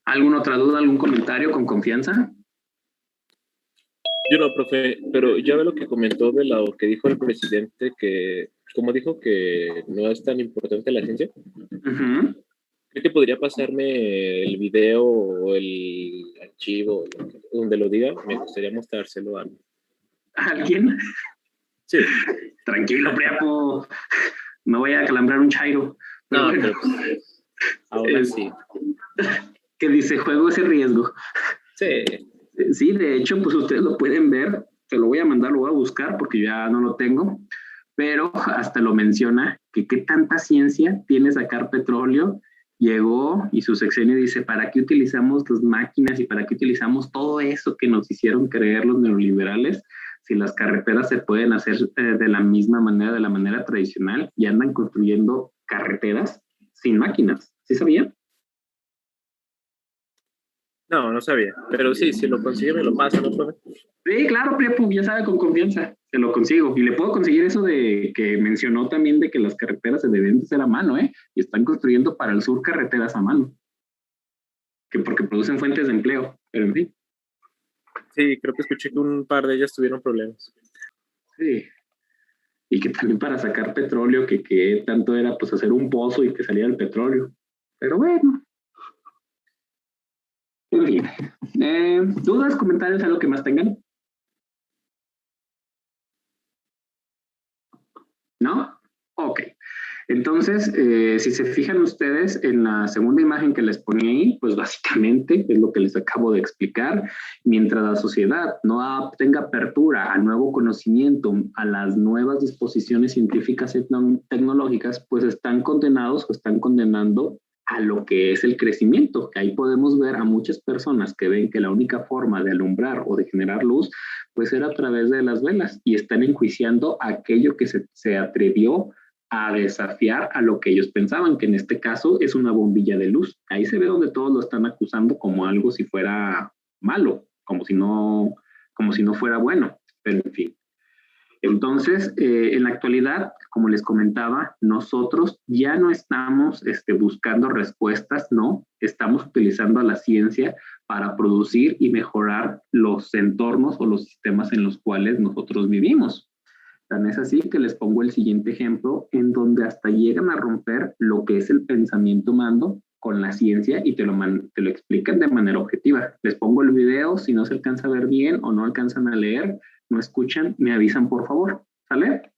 [SPEAKER 2] ¿Alguna otra duda, algún comentario con confianza?
[SPEAKER 3] Yo no, profe, pero ya ve lo que comentó de lo que dijo el presidente, que como dijo que no es tan importante la ciencia.
[SPEAKER 2] Uh-huh.
[SPEAKER 3] ¿Cree que podría pasarme el video o el archivo donde lo diga? Me gustaría mostrárselo a
[SPEAKER 2] alguien.
[SPEAKER 3] Sí.
[SPEAKER 2] Tranquilo, Priapo. No voy a calambrar un chairo.
[SPEAKER 3] Pero no,
[SPEAKER 2] bueno,
[SPEAKER 3] pero ahora sí.
[SPEAKER 2] Que dice, juego ese riesgo.
[SPEAKER 3] Sí.
[SPEAKER 2] Sí, de hecho, pues ustedes lo pueden ver. Te lo voy a mandar, lo voy a buscar porque ya no lo tengo. Pero hasta lo menciona que qué tanta ciencia tiene sacar petróleo. Llegó y su sexenio dice, ¿para qué utilizamos las máquinas y para qué utilizamos todo eso que nos hicieron creer los neoliberales? Si las carreteras se pueden hacer de la misma manera, de la manera tradicional, y andan construyendo carreteras sin máquinas. ¿Sí sabían?
[SPEAKER 3] No, no sabía. Pero sí, si lo consigue me lo pasa, ¿no, profe?
[SPEAKER 2] Sí, claro, Priepo, ya sabe, con confianza. Se lo consigo. Y le puedo conseguir eso de que mencionó también de que las carreteras se deben de hacer a mano, ¿eh? Y están construyendo para el sur carreteras a mano. Que porque producen fuentes de empleo. Pero en fin.
[SPEAKER 3] Sí, creo que escuché que un par de ellas tuvieron problemas.
[SPEAKER 2] Sí. Y que también para sacar petróleo, que tanto era pues hacer un pozo y que saliera el petróleo. Pero bueno. En fin. ¿Dudas, comentarios, algo que más tengan? ¿No? Ok. Entonces, si se fijan ustedes en la segunda imagen que les ponía ahí, pues básicamente es lo que les acabo de explicar. Mientras la sociedad no tenga apertura a nuevo conocimiento, a las nuevas disposiciones científicas y tecnológicas, pues están condenados o están condenando a lo que es el crecimiento. Ahí podemos ver a muchas personas que ven que la única forma de alumbrar o de generar luz pues era a través de las velas y están enjuiciando aquello que se atrevió a desafiar a lo que ellos pensaban, que en este caso es una bombilla de luz. Ahí se ve donde todos lo están acusando como algo si fuera malo, como si no fuera bueno, pero en fin. Entonces, en la actualidad, como les comentaba, nosotros ya no estamos buscando respuestas, no, estamos utilizando a la ciencia para producir y mejorar los entornos o los sistemas en los cuales nosotros vivimos. Tan es así que les pongo el siguiente ejemplo, en donde hasta llegan a romper lo que es el pensamiento humano con la ciencia y te lo explican de manera objetiva. Les pongo el video, si no se alcanza a ver bien o no alcanzan a leer, no escuchan, me avisan por favor. ¿Sale?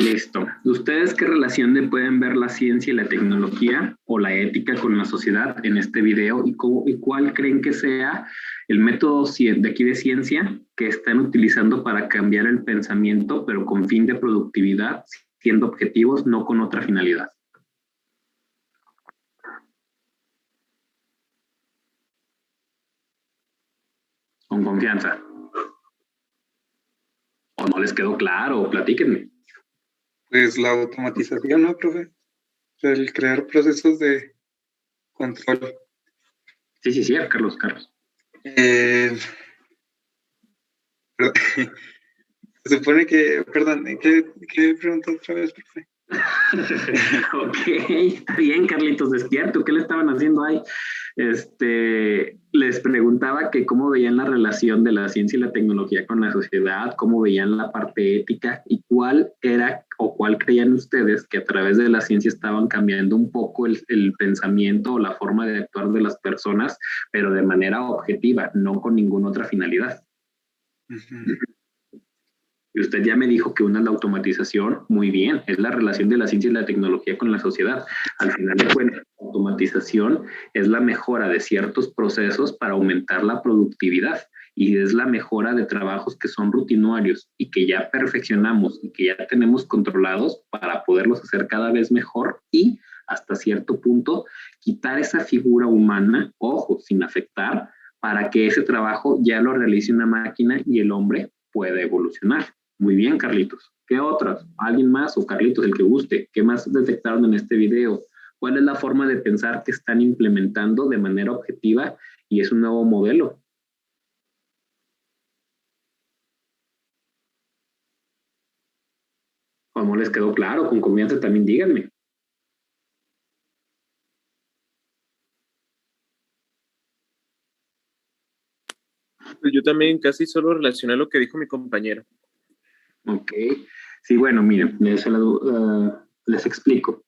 [SPEAKER 2] Listo. ¿Ustedes qué relación pueden ver la ciencia y la tecnología o la ética con la sociedad en este video y cuál creen que sea el método de aquí de ciencia que están utilizando para cambiar el pensamiento, pero con fin de productividad, siendo objetivos, no con otra finalidad? Con confianza. ¿O no les quedó claro? Platíquenme.
[SPEAKER 5] Pues la automatización, ¿no, profe? El crear procesos de control.
[SPEAKER 2] Sí, Carlos.
[SPEAKER 5] Pero, se supone que, perdón, ¿qué pregunta otra vez, profe?
[SPEAKER 2] Ok, está bien, Carlitos, despierto. ¿Qué le estaban haciendo ahí? Les preguntaba que cómo veían la relación de la ciencia y la tecnología con la sociedad, cómo veían la parte ética y cuál era o cuál creían ustedes que a través de la ciencia estaban cambiando un poco el pensamiento o la forma de actuar de las personas, pero de manera objetiva, no con ninguna otra finalidad. Uh-huh. Y usted ya me dijo que una es la automatización, muy bien, es la relación de la ciencia y la tecnología con la sociedad. Al final de cuentas, la automatización es la mejora de ciertos procesos para aumentar la productividad y es la mejora de trabajos que son rutinarios y que ya perfeccionamos y que ya tenemos controlados para poderlos hacer cada vez mejor y hasta cierto punto quitar esa figura humana, ojo, sin afectar, para que ese trabajo ya lo realice una máquina y el hombre pueda evolucionar. Muy bien, Carlitos. ¿Qué otras? ¿Alguien más? O Carlitos, el que guste. ¿Qué más detectaron en este video? ¿Cuál es la forma de pensar que están implementando de manera objetiva y es un nuevo modelo? ¿Cómo les quedó claro? Con confianza también díganme.
[SPEAKER 3] Yo también casi solo relacioné lo que dijo mi compañero.
[SPEAKER 2] Ok. Sí, bueno, miren, les explico.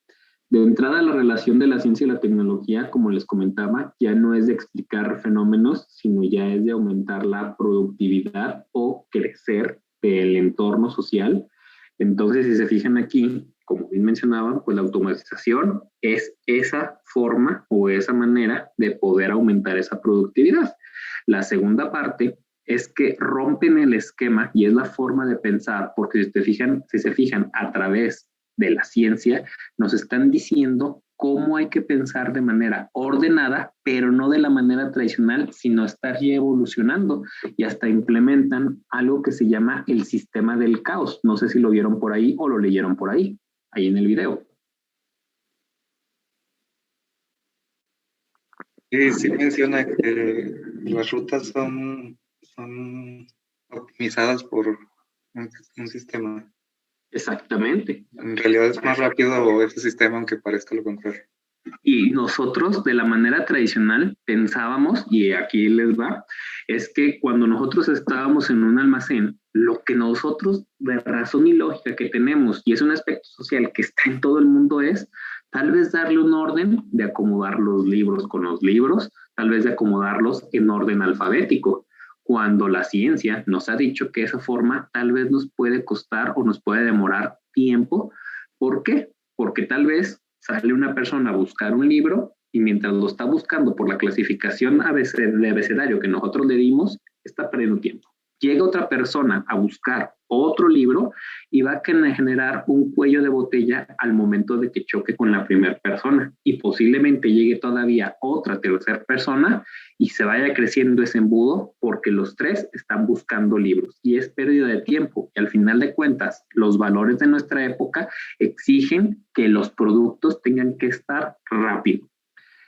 [SPEAKER 2] De entrada, la relación de la ciencia y la tecnología, como les comentaba, ya no es de explicar fenómenos, sino ya es de aumentar la productividad o crecer del entorno social. Entonces, si se fijan aquí, como bien mencionaban, pues la automatización es esa forma o esa manera de poder aumentar esa productividad. La segunda parte es que rompen el esquema y es la forma de pensar, porque si se fijan a través de la ciencia, nos están diciendo cómo hay que pensar de manera ordenada, pero no de la manera tradicional, sino estar ya evolucionando y hasta implementan algo que se llama el sistema del caos. No sé si lo vieron por ahí o lo leyeron por ahí en el video.
[SPEAKER 5] Sí menciona que las rutas son optimizadas por un sistema.
[SPEAKER 2] Exactamente.
[SPEAKER 5] En realidad es más rápido ese sistema, aunque parezca lo contrario.
[SPEAKER 2] Y nosotros, de la manera tradicional, pensábamos, y aquí les va, es que cuando nosotros estábamos en un almacén, lo que nosotros, de razón y lógica que tenemos, y es un aspecto social que está en todo el mundo, es tal vez darle un orden de acomodar los libros con los libros, tal vez de acomodarlos en orden alfabético, cuando la ciencia nos ha dicho que esa forma tal vez nos puede costar o nos puede demorar tiempo. ¿Por qué? Porque tal vez sale una persona a buscar un libro y mientras lo está buscando por la clasificación de abecedario que nosotros le dimos, está perdiendo tiempo. Llega otra persona a buscar otro libro y va a generar un cuello de botella al momento de que choque con la primera persona y posiblemente llegue todavía otra tercera persona y se vaya creciendo ese embudo porque los tres están buscando libros y es pérdida de tiempo y al final de cuentas los valores de nuestra época exigen que los productos tengan que estar rápido.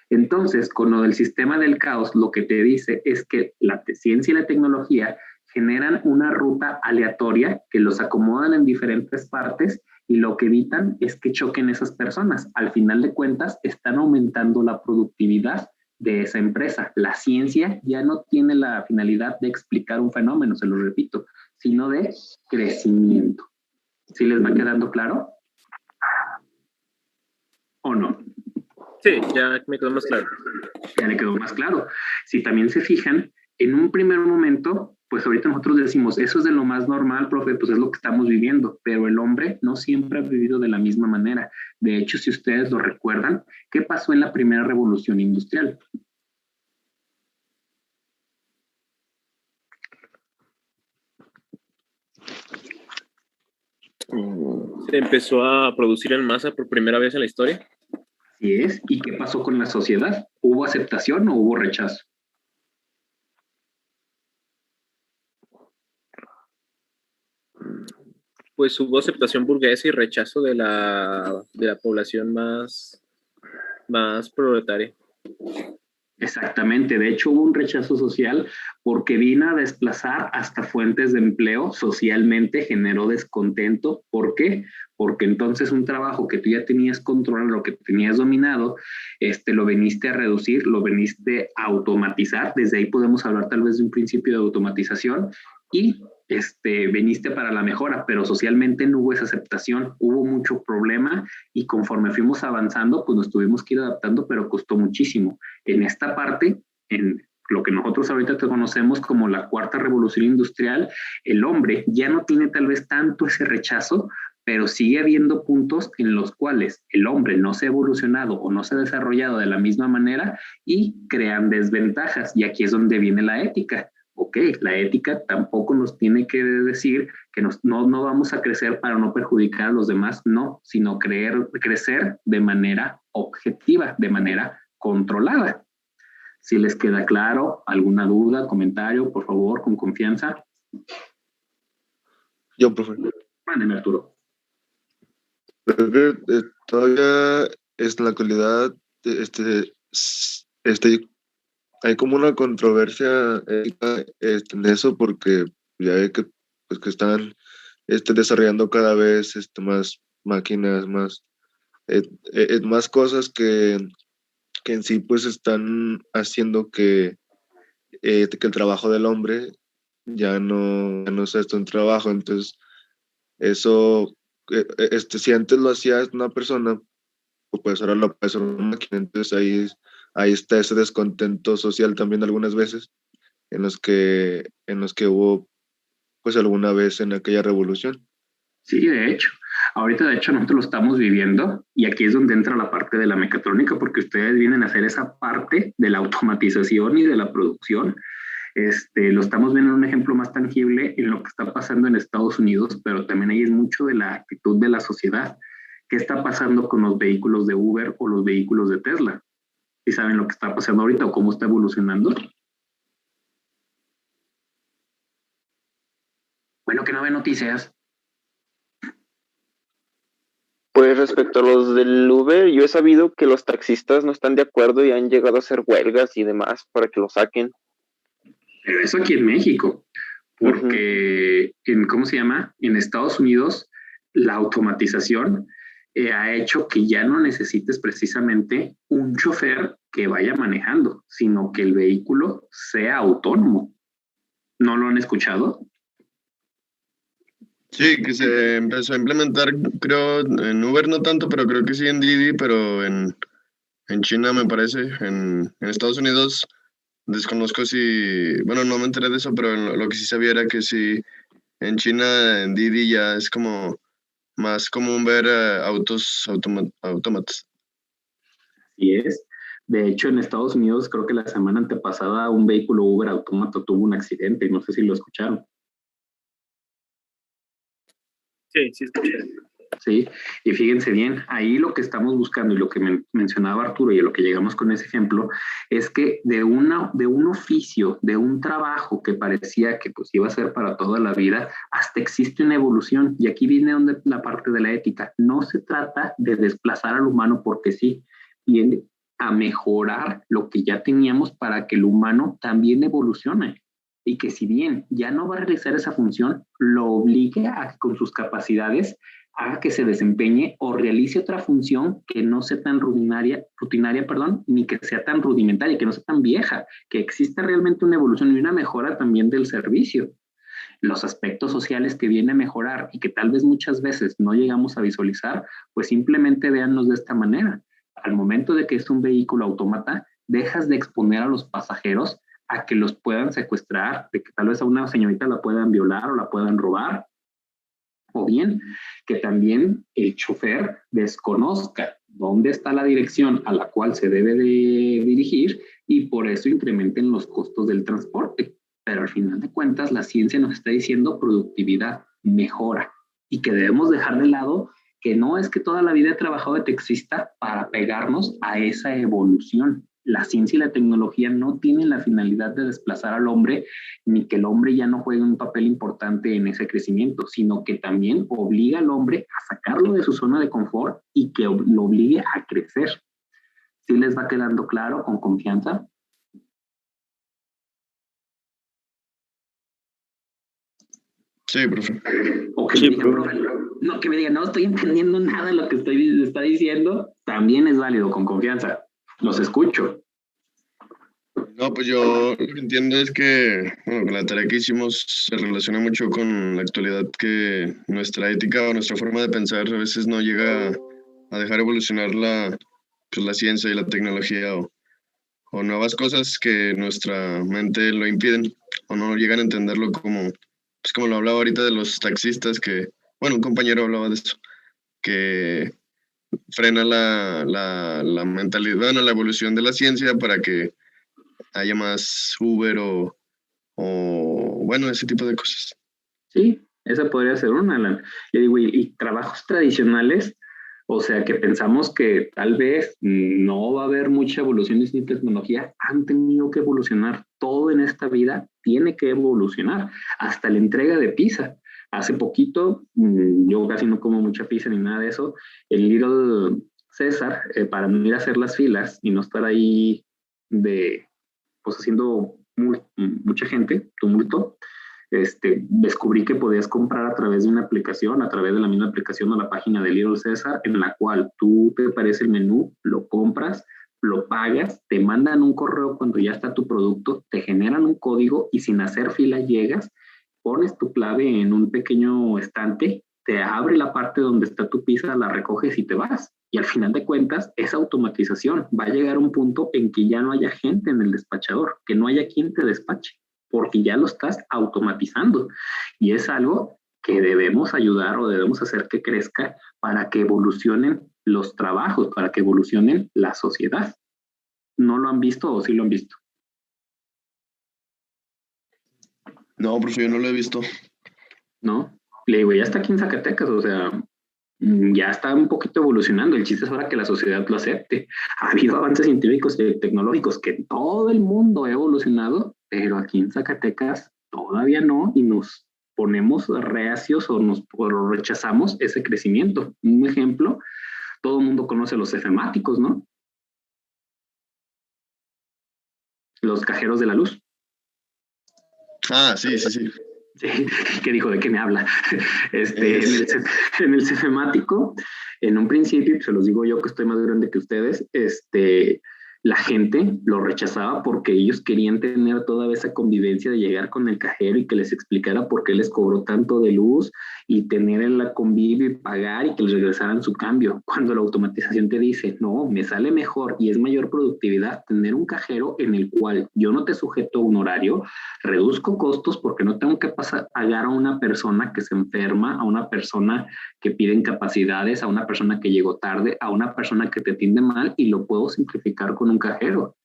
[SPEAKER 2] Entonces, con lo del sistema del caos, lo que te dice es que la ciencia y la tecnología generan una ruta aleatoria que los acomodan en diferentes partes y lo que evitan es que choquen esas personas. Al final de cuentas, están aumentando la productividad de esa empresa. La ciencia ya no tiene la finalidad de explicar un fenómeno, se lo repito, sino de crecimiento. ¿Sí les va quedando claro? ¿O no?
[SPEAKER 3] Sí, ya me quedó más claro.
[SPEAKER 2] Ya le quedó más claro. Si también se fijan, en un primer momento, pues ahorita nosotros decimos, eso es de lo más normal, profe, pues es lo que estamos viviendo, pero el hombre hombre no siempre ha vivido de la misma manera. De hecho, si ustedes lo recuerdan, ¿qué pasó en la primera revolución industrial?
[SPEAKER 3] Se empezó a producir en masa por primera vez en la historia.
[SPEAKER 2] Así es. ¿Y qué pasó con la sociedad? ¿Hubo aceptación o hubo rechazo?
[SPEAKER 3] Pues hubo aceptación burguesa y rechazo de la población más proletaria.
[SPEAKER 2] Exactamente, de hecho hubo un rechazo social porque vino a desplazar hasta fuentes de empleo, socialmente generó descontento. ¿Por qué? Porque entonces un trabajo que tú ya tenías controlado, lo que tenías dominado, lo veniste a reducir, lo veniste a automatizar. Desde ahí podemos hablar tal vez de un principio de automatización y veniste para la mejora, pero socialmente no hubo esa aceptación, hubo mucho problema y conforme fuimos avanzando, pues nos tuvimos que ir adaptando, pero costó muchísimo. En esta parte, en lo que nosotros ahorita conocemos como la cuarta revolución industrial, el hombre ya no tiene tal vez tanto ese rechazo, pero sigue habiendo puntos en los cuales el hombre no se ha evolucionado o no se ha desarrollado de la misma manera y crean desventajas. Y aquí es donde viene la ética. Ok, la ética tampoco nos tiene que decir que no vamos a crecer para no perjudicar a los demás, no, sino crecer de manera objetiva, de manera controlada. Si les queda claro, alguna duda, comentario, por favor, con confianza.
[SPEAKER 6] Yo, profe.
[SPEAKER 2] Mándeme, Arturo.
[SPEAKER 6] Creo que todavía en la actualidad hay como una controversia ética, en eso, porque ya ve que, pues, que están desarrollando cada vez más máquinas, más cosas que en sí pues están haciendo que el trabajo del hombre ya no sea un trabajo. Entonces eso, si antes lo hacía una persona, pues ahora lo puede hacer una máquina. Entonces ahí está ese descontento social también algunas veces en los que hubo pues alguna vez en aquella revolución.
[SPEAKER 2] Sí, de hecho. Ahorita, de hecho, nosotros lo estamos viviendo y aquí es donde entra la parte de la mecatrónica, porque ustedes vienen a hacer esa parte de la automatización y de la producción. Lo estamos viendo en un ejemplo más tangible en lo que está pasando en Estados Unidos, pero también ahí es mucho de la actitud de la sociedad. ¿Qué está pasando con los vehículos de Uber o los vehículos de Tesla? ¿Y saben lo que está pasando ahorita o cómo está evolucionando? Bueno, que no ve noticias.
[SPEAKER 9] Pues respecto a los del Uber, yo he sabido que los taxistas no están de acuerdo y han llegado a hacer huelgas y demás para que lo saquen.
[SPEAKER 2] Pero eso aquí en México, porque ¿cómo se llama? En Estados Unidos la automatización ha hecho que ya no necesites precisamente un chofer que vaya manejando, sino que el vehículo sea autónomo. ¿No lo han escuchado?
[SPEAKER 6] Sí, que se empezó a implementar, creo, en Uber no tanto, pero creo que sí en Didi, pero en China me parece, en Estados Unidos desconozco si, bueno, no me enteré de eso, pero lo que sí sabía era que sí, en China, en Didi ya es como más común ver autos autómatas.
[SPEAKER 2] Así es. De hecho, en Estados Unidos, creo que la semana antepasada un vehículo Uber autómata tuvo un accidente, no sé si lo escucharon.
[SPEAKER 3] Sí, escuché.
[SPEAKER 2] Sí, y fíjense bien, ahí lo que estamos buscando y lo que mencionaba Arturo y a lo que llegamos con ese ejemplo es que de un oficio, de un trabajo que parecía que pues iba a ser para toda la vida, hasta existe una evolución. Y aquí viene la parte de la ética. No se trata de desplazar al humano porque sí, viene a mejorar lo que ya teníamos para que el humano también evolucione. Y que si bien ya no va a realizar esa función, lo obligue a que con sus capacidades haga que se desempeñe o realice otra función que no sea tan rutinaria, ni que sea tan rudimentaria, que no sea tan vieja, que exista realmente una evolución y una mejora también del servicio. Los aspectos sociales que viene a mejorar y que tal vez muchas veces no llegamos a visualizar, pues simplemente véanlos de esta manera. Al momento de que es un vehículo autómata, dejas de exponer a los pasajeros a que los puedan secuestrar, de que tal vez a una señorita la puedan violar o la puedan robar. O bien que también el chofer desconozca dónde está la dirección a la cual se debe de dirigir y por eso incrementen los costos del transporte. Pero al final de cuentas, la ciencia nos está diciendo productividad, mejora, y que debemos dejar de lado que no es que toda la vida he trabajado de taxista para pegarnos a esa evolución. La ciencia y la tecnología no tienen la finalidad de desplazar al hombre, ni que el hombre ya no juegue un papel importante en ese crecimiento, sino que también obliga al hombre a sacarlo de su zona de confort y que lo obligue a crecer. ¿Sí les va quedando claro, con confianza?
[SPEAKER 6] Sí, profe.
[SPEAKER 2] O que me digan, profe, no, que me digan, no estoy entendiendo nada de lo que está diciendo, también es válido, con confianza. Los escucho.
[SPEAKER 6] No, pues yo lo que entiendo es que, bueno, la tarea que hicimos se relaciona mucho con la actualidad, que nuestra ética o nuestra forma de pensar a veces no llega a dejar evolucionar pues la ciencia y la tecnología o nuevas cosas que nuestra mente lo impiden o no llegan a entenderlo pues como lo hablaba ahorita de los taxistas, que, bueno, un compañero hablaba de eso, que frena la mentalidad, bueno, la evolución de la ciencia para que haya más Uber o bueno, ese tipo de cosas.
[SPEAKER 2] Sí, esa podría ser una, Alan. Yo digo, y trabajos tradicionales, o sea, que pensamos que tal vez no va a haber mucha evolución sin tecnología, han tenido que evolucionar. Todo en esta vida tiene que evolucionar, hasta la entrega de pizza. Hace poquito, yo casi no como mucha pizza ni nada de eso, el Little César, para no ir a hacer las filas y no estar ahí pues haciendo mucha gente, tumulto, descubrí que podías comprar a través de una aplicación, a través de la misma aplicación o la página de Little César, en la cual tú te aparece el menú, lo compras, lo pagas, te mandan un correo cuando ya está tu producto, te generan un código y sin hacer fila llegas, pones tu clave en un pequeño estante, te abre la parte donde está tu pizza, la recoges y te vas. Y al final de cuentas, esa automatización va a llegar a un punto en que ya no haya gente en el despachador, que no haya quien te despache, porque ya lo estás automatizando. Y es algo que debemos ayudar o debemos hacer que crezca para que evolucionen los trabajos, para que evolucionen la sociedad. ¿No lo han visto o sí lo han visto?
[SPEAKER 6] No, profe, yo no lo he visto.
[SPEAKER 2] ¿No? Le digo, ya está aquí en Zacatecas, o sea, ya está un poquito evolucionando. El chiste es ahora que la sociedad lo acepte. Ha habido avances científicos y tecnológicos que todo el mundo ha evolucionado, pero aquí en Zacatecas todavía no, y nos ponemos reacios o rechazamos ese crecimiento. Un ejemplo, todo el mundo conoce los efemáticos, ¿no? Los cajeros de la luz.
[SPEAKER 6] Ah, sí, sí, sí.
[SPEAKER 2] Sí, ¿qué dijo? ¿De qué me habla? En el Cefemático, en un principio, se los digo yo que estoy más grande que ustedes, la gente lo rechazaba porque ellos querían tener toda esa convivencia de llegar con el cajero y que les explicara por qué les cobró tanto de luz y tener el convivio y pagar y que les regresaran su cambio. Cuando la automatización te dice, no, me sale mejor y es mayor productividad tener un cajero en el cual yo no te sujeto a un horario, reduzco costos porque no tengo que pagar a una persona que se enferma, a una persona que pide incapacidades, a una persona que llegó tarde, a una persona que te atiende mal, y lo puedo simplificar con un cajero.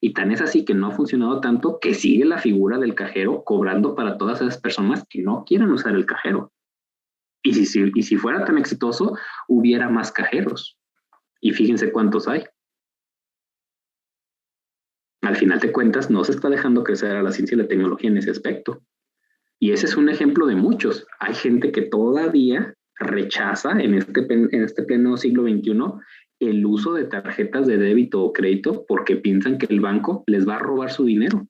[SPEAKER 2] Y tan es así que no ha funcionado tanto que sigue la figura del cajero cobrando para todas esas personas que no quieren usar el cajero. Y si fuera tan exitoso, hubiera más cajeros. Y fíjense cuántos hay. Al final de cuentas, no se está dejando crecer a la ciencia y la tecnología en ese aspecto. Y ese es un ejemplo de muchos. Hay gente que todavía rechaza en este pleno siglo XXI el uso de tarjetas de débito o crédito porque piensan que el banco les va a robar su dinero.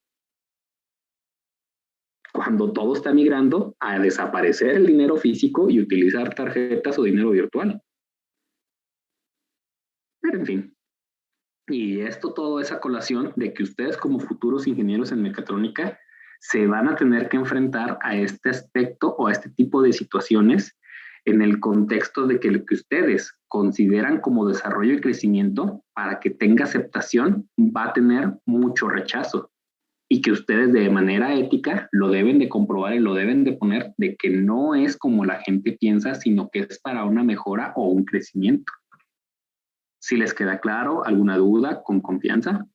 [SPEAKER 2] Cuando todo está migrando a desaparecer el dinero físico y utilizar tarjetas o dinero virtual. Pero en fin. Y esto todo es a colación de que ustedes como futuros ingenieros en mecatrónica se van a tener que enfrentar a este aspecto o a este tipo de situaciones en el contexto de que lo que ustedes consideran como desarrollo y crecimiento, para que tenga aceptación, va a tener mucho rechazo. y que ustedes de manera ética lo deben de comprobar y lo deben de poner de que no es como la gente piensa, sino que es para una mejora o un crecimiento. Si les queda claro, alguna duda, con confianza.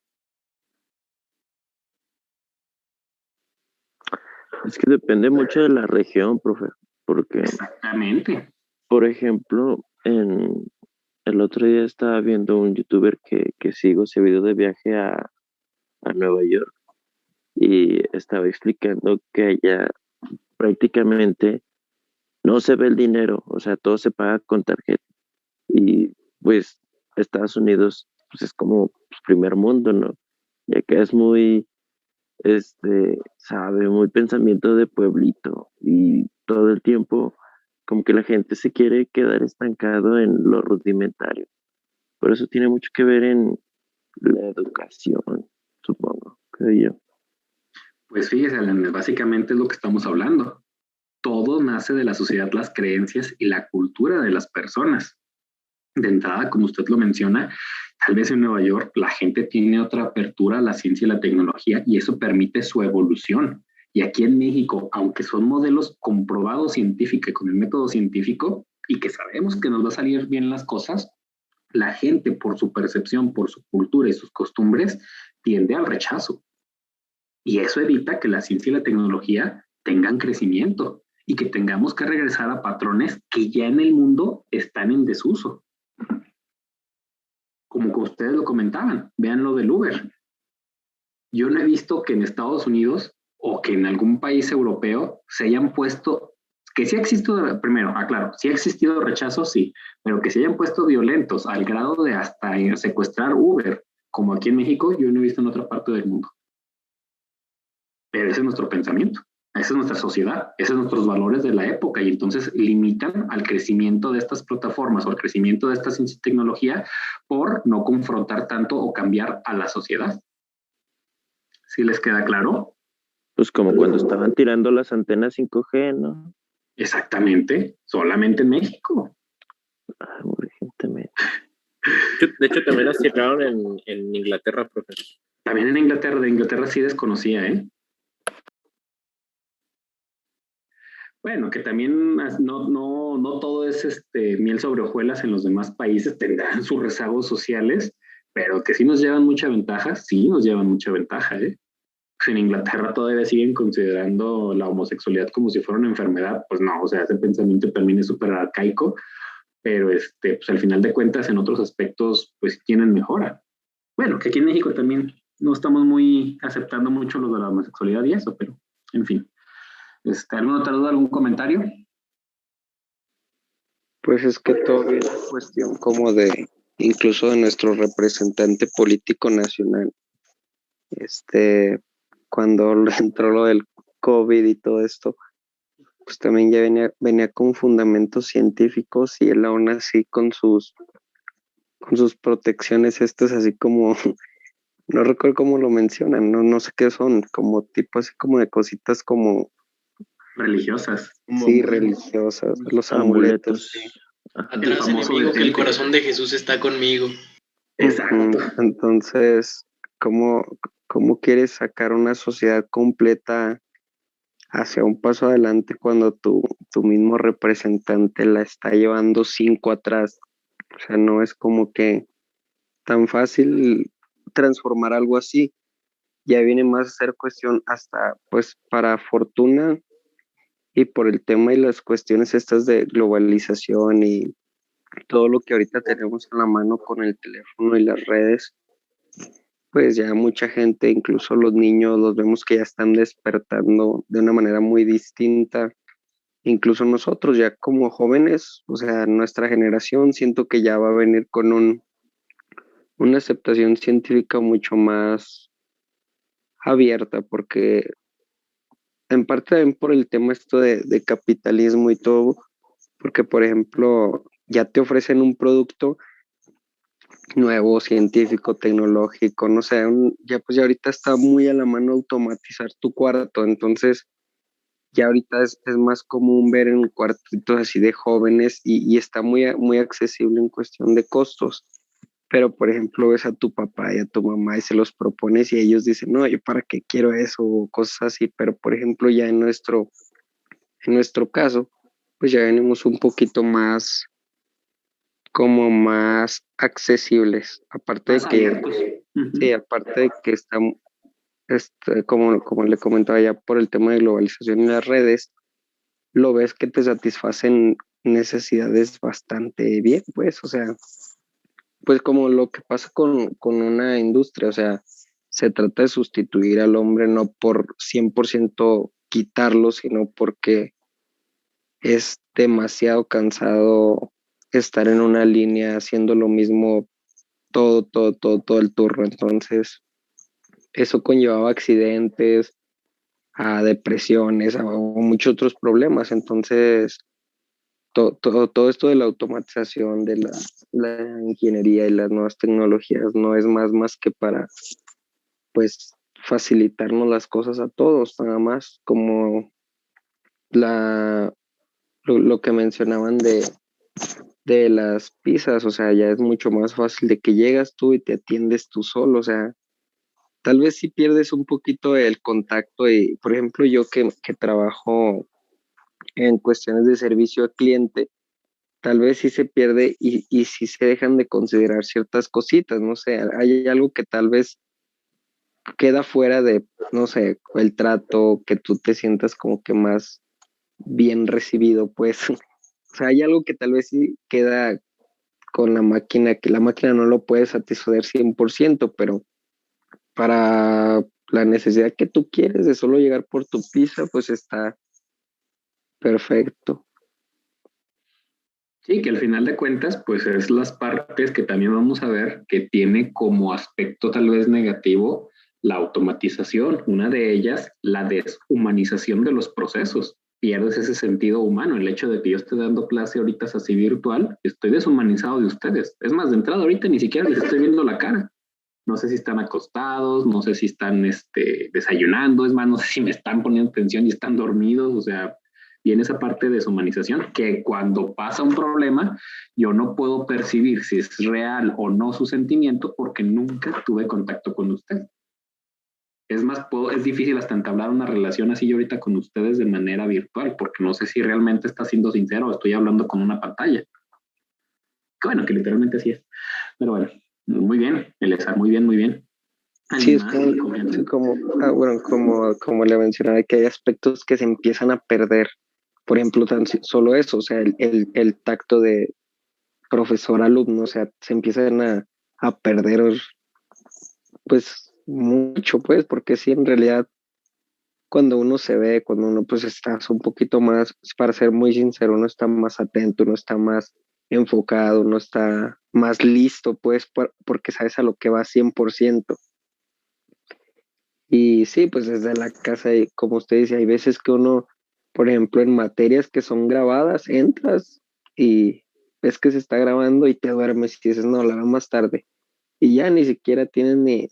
[SPEAKER 9] Es que depende mucho de la región, profe, porque,
[SPEAKER 2] Exactamente.
[SPEAKER 9] por ejemplo, el otro día estaba viendo un youtuber que sigo, ese video de viaje a Nueva York, y estaba explicando que allá prácticamente no se ve el dinero, o sea, todo se paga con tarjeta. Y pues Estados Unidos pues, es como pues, primer mundo, ¿no? Y acá es muy, sabe, muy pensamiento de pueblito y todo el tiempo como que la gente se quiere quedar estancado en lo rudimentario. Por eso tiene mucho que ver en la educación, supongo, creo yo.
[SPEAKER 2] Pues fíjese, Alan, básicamente es lo que estamos hablando. Todo nace de la sociedad, las creencias y la cultura de las personas. De entrada, como usted lo menciona, tal vez en Nueva York la gente tiene otra apertura a la ciencia y la tecnología y eso permite su evolución. Y aquí en México, aunque son modelos comprobados científicos con el método científico y que sabemos que nos va a salir bien las cosas, la gente por su percepción, por su cultura y sus costumbres tiende al rechazo. Y eso evita que la ciencia y la tecnología tengan crecimiento y que tengamos que regresar a patrones que ya en el mundo están en desuso. Como ustedes lo comentaban, vean lo del Uber. Yo no he visto que en Estados Unidos o que en algún país europeo se hayan puesto, que sí ha existido, primero, aclaro, sí ha existido rechazo, sí, pero que se hayan puesto violentos al grado de hasta secuestrar Uber, como aquí en México, yo no he visto en otra parte del mundo. Pero ese es nuestro pensamiento, esa es nuestra sociedad, esos son nuestros valores de la época y entonces limitan al crecimiento de estas plataformas o al crecimiento de esta ciencia y tecnología por no confrontar tanto o cambiar a la sociedad. ¿Sí les queda claro?
[SPEAKER 9] Pues como cuando estaban tirando las antenas 5G, ¿no?
[SPEAKER 2] Exactamente, solamente en México.
[SPEAKER 9] Urgentemente.
[SPEAKER 3] De hecho, también las cerraron en Inglaterra, profe.
[SPEAKER 2] También en Inglaterra, de Inglaterra sí desconocía, ¿eh? Bueno, que también no todo es miel sobre hojuelas en los demás países, tendrán sus rezagos sociales, pero que sí nos llevan mucha ventaja, sí nos llevan mucha ventaja, ¿eh? En Inglaterra todavía siguen considerando la homosexualidad como si fuera una enfermedad, pues no, o sea, ese pensamiento también es súper arcaico, pero pues al final de cuentas en otros aspectos pues tienen mejora. Bueno, que aquí en México también no estamos muy aceptando mucho lo de la homosexualidad y eso, pero en fin. ¿Alguna otra duda, algún comentario?
[SPEAKER 10] Pues es que todo es cuestión como de, incluso de nuestro representante político nacional. Cuando entró lo del COVID y todo esto, pues también ya venía con fundamentos científicos y él aún así con sus protecciones estas así como, no recuerdo cómo lo mencionan, no sé qué son, como tipo así como de cositas como
[SPEAKER 2] religiosas.
[SPEAKER 10] Sí, religiosas, los amuletos. Sí.
[SPEAKER 1] Atrás, enemigo, que el corazón de Jesús está conmigo.
[SPEAKER 2] Exacto.
[SPEAKER 10] Entonces, ¿cómo quieres sacar una sociedad completa hacia un paso adelante cuando tu mismo representante la está llevando 5 atrás? O sea, no es como que tan fácil transformar algo así. Ya viene más a ser cuestión hasta, pues, para fortuna y por el tema y las cuestiones estas de globalización y todo lo que ahorita tenemos en la mano con el teléfono y las redes, pues ya mucha gente, incluso los niños, los vemos que ya están despertando de una manera muy distinta. Incluso nosotros ya como jóvenes, o sea, nuestra generación, siento que ya va a venir con una aceptación científica mucho más abierta, porque en parte también por el tema esto de capitalismo y todo, porque por ejemplo, ya te ofrecen un producto nuevo, científico, tecnológico, no sé, ya ahorita está muy a la mano automatizar tu cuarto, entonces ya ahorita es más común ver en cuartitos así de jóvenes y está muy accesible en cuestión de costos. pero por ejemplo ves a tu papá y a tu mamá y se los propones y ellos dicen, no, yo para qué quiero eso, o cosas así, pero por ejemplo ya en nuestro caso, pues ya venimos un poquito más, como más accesibles, aparte de
[SPEAKER 2] Más
[SPEAKER 10] que,
[SPEAKER 2] abiertos.
[SPEAKER 10] sí, aparte de que estamos, como le comentaba ya por el tema de globalización y las redes, lo ves que te satisfacen necesidades bastante bien, pues, o sea, pues como lo que pasa con una industria, o sea, se trata de sustituir al hombre no por 100% quitarlo, sino porque es demasiado cansado estar en una línea haciendo lo mismo todo el turno. Entonces, eso conllevaba accidentes, a depresiones, a muchos otros problemas. Entonces, todo esto de la automatización, de la ingeniería y las nuevas tecnologías no es más que para, pues, facilitarnos las cosas a todos, nada más como lo que mencionaban de las pizzas, o sea, ya es mucho más fácil de que llegas tú y te atiendes tú solo, o sea, tal vez si pierdes un poquito el contacto y, por ejemplo, yo que trabajo en cuestiones de servicio al cliente, tal vez sí se pierde y sí se dejan de considerar ciertas cositas, no sé, hay algo que tal vez queda fuera de, no sé, el trato, que tú te sientas como que más bien recibido, pues, o sea, hay algo que tal vez sí queda con la máquina, que la máquina no lo puede satisfacer 100%, pero para la necesidad que tú quieres de solo llegar por tu pizza, pues está perfecto.
[SPEAKER 2] Sí, que al final de cuentas, pues es las partes que también vamos a ver que tiene como aspecto tal vez negativo la automatización. Una de ellas, la deshumanización de los procesos. Pierdes ese sentido humano. El hecho de que yo esté dando clase ahorita así virtual, estoy deshumanizado de ustedes. Es más, de entrada ahorita ni siquiera les estoy viendo la cara. No sé si están acostados, no sé si están desayunando, es más, no sé si me están poniendo atención y están dormidos, o sea, viene esa parte de deshumanización que cuando pasa un problema, yo no puedo percibir si es real o no su sentimiento porque nunca tuve contacto con usted. Es más, es difícil hasta entablar una relación así yo ahorita con ustedes de manera virtual, porque no sé si realmente está siendo sincero o estoy hablando con una pantalla. Que bueno, que literalmente así es. Pero bueno, muy bien, Elisa, muy bien, muy bien.
[SPEAKER 10] Sí, es bueno, como le mencionaba, que hay aspectos que se empiezan a perder. Por ejemplo, solo eso, o sea, el tacto de profesor-alumno, o sea, se empiezan a perder, pues, mucho, pues, porque sí, en realidad, cuando uno se ve, cuando uno, pues, está un poquito más, para ser muy sincero, uno está más atento, uno está más enfocado, uno está más listo, pues, porque sabes a lo que va 100%. Y sí, pues desde la casa, y como usted dice, hay veces que uno, por ejemplo, en materias que son grabadas, entras y ves que se está grabando y te duermes y dices, no, la veo más tarde. Y ya ni siquiera tienes ni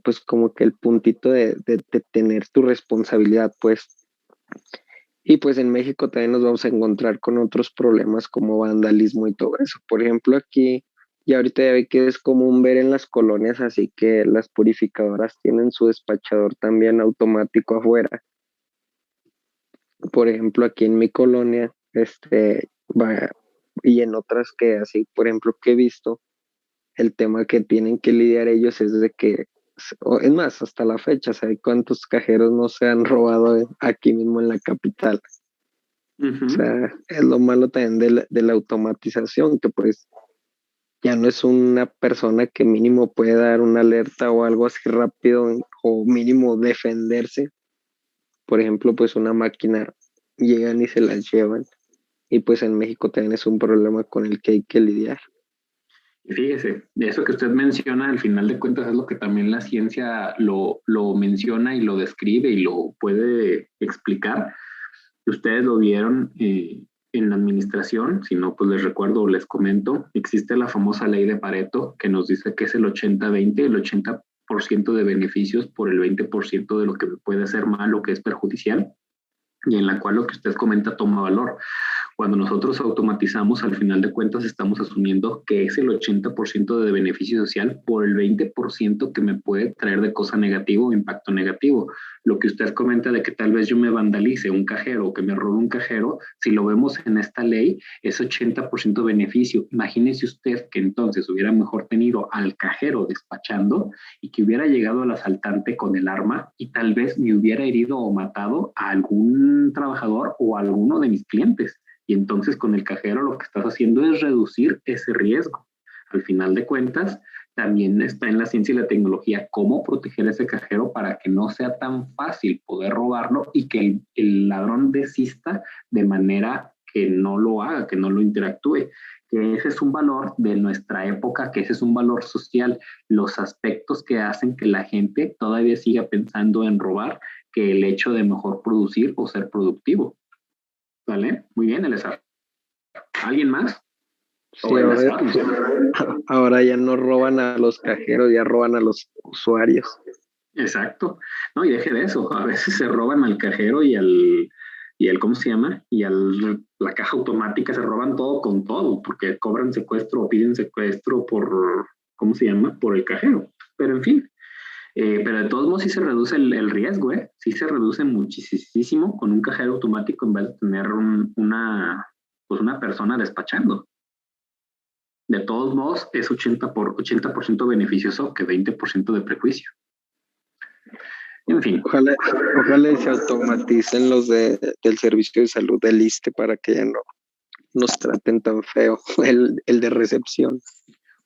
[SPEAKER 10] pues como que el puntito de tener tu responsabilidad, pues. Y pues en México también nos vamos a encontrar con otros problemas como vandalismo y todo eso. Por ejemplo, aquí, y ahorita ya ve que es común ver en las colonias, así que las purificadoras tienen su despachador también automático afuera. Por ejemplo, aquí en mi colonia, y en otras que así, por ejemplo, que he visto, el tema que tienen que lidiar ellos es de que, es más, hasta la fecha, ¿sabe cuántos cajeros no se han robado aquí mismo en la capital? O sea, es lo malo también de la automatización, que pues ya no es una persona que mínimo puede dar una alerta o algo así rápido o mínimo defenderse. Por ejemplo, pues una máquina llegan y se las llevan. Y pues en México también es un problema con el que hay que lidiar.
[SPEAKER 2] Y fíjese, de eso que usted menciona, al final de cuentas es lo que también la ciencia lo menciona y lo describe y lo puede explicar. Ustedes lo vieron en la administración, si no, pues les recuerdo o les comento, existe la famosa ley de Pareto que nos dice que es el 80-20, el 80% de beneficios por el 20% de lo que puede ser malo, que es perjudicial, y en la cual lo que usted comenta toma valor. Cuando nosotros automatizamos, al final de cuentas estamos asumiendo que es el 80% de beneficio social por el 20% que me puede traer de cosa negativa o impacto negativo. Lo que usted comenta de que tal vez yo me vandalice un cajero o que me robe un cajero, si lo vemos en esta ley, es 80% beneficio. Imagínese usted que entonces hubiera mejor tenido al cajero despachando y que hubiera llegado al asaltante con el arma y tal vez me hubiera herido o matado a algún trabajador o a alguno de mis clientes. Y entonces con el cajero lo que estás haciendo es reducir ese riesgo. Al final de cuentas, también está en la ciencia y la tecnología cómo proteger ese cajero para que no sea tan fácil poder robarlo y que el ladrón desista de manera que no lo haga, que no lo interactúe. Que ese es un valor de nuestra época, que ese es un valor social, los aspectos que hacen que la gente todavía siga pensando en robar que el hecho de mejor producir o ser productivo. ¿Vale? Muy bien, Eleazar. ¿Alguien más?
[SPEAKER 10] Sí, ahora ya no roban a los cajeros, ya roban a los usuarios.
[SPEAKER 2] Exacto. No, y deje de eso. A veces se roban al cajero y al ¿cómo se llama? Y la caja automática, se roban todo con todo, porque cobran secuestro o piden secuestro por, ¿cómo se llama? Por el cajero. Pero en fin. Pero de todos modos sí se reduce el riesgo, ¿eh? Sí se reduce muchísimo con un cajero automático en vez de tener una persona despachando. De todos modos, es 80% beneficioso que 20% de prejuicio. En fin.
[SPEAKER 10] Ojalá y se automaticen los del servicio de salud del ISSSTE para que ya no nos traten tan feo, el de recepción.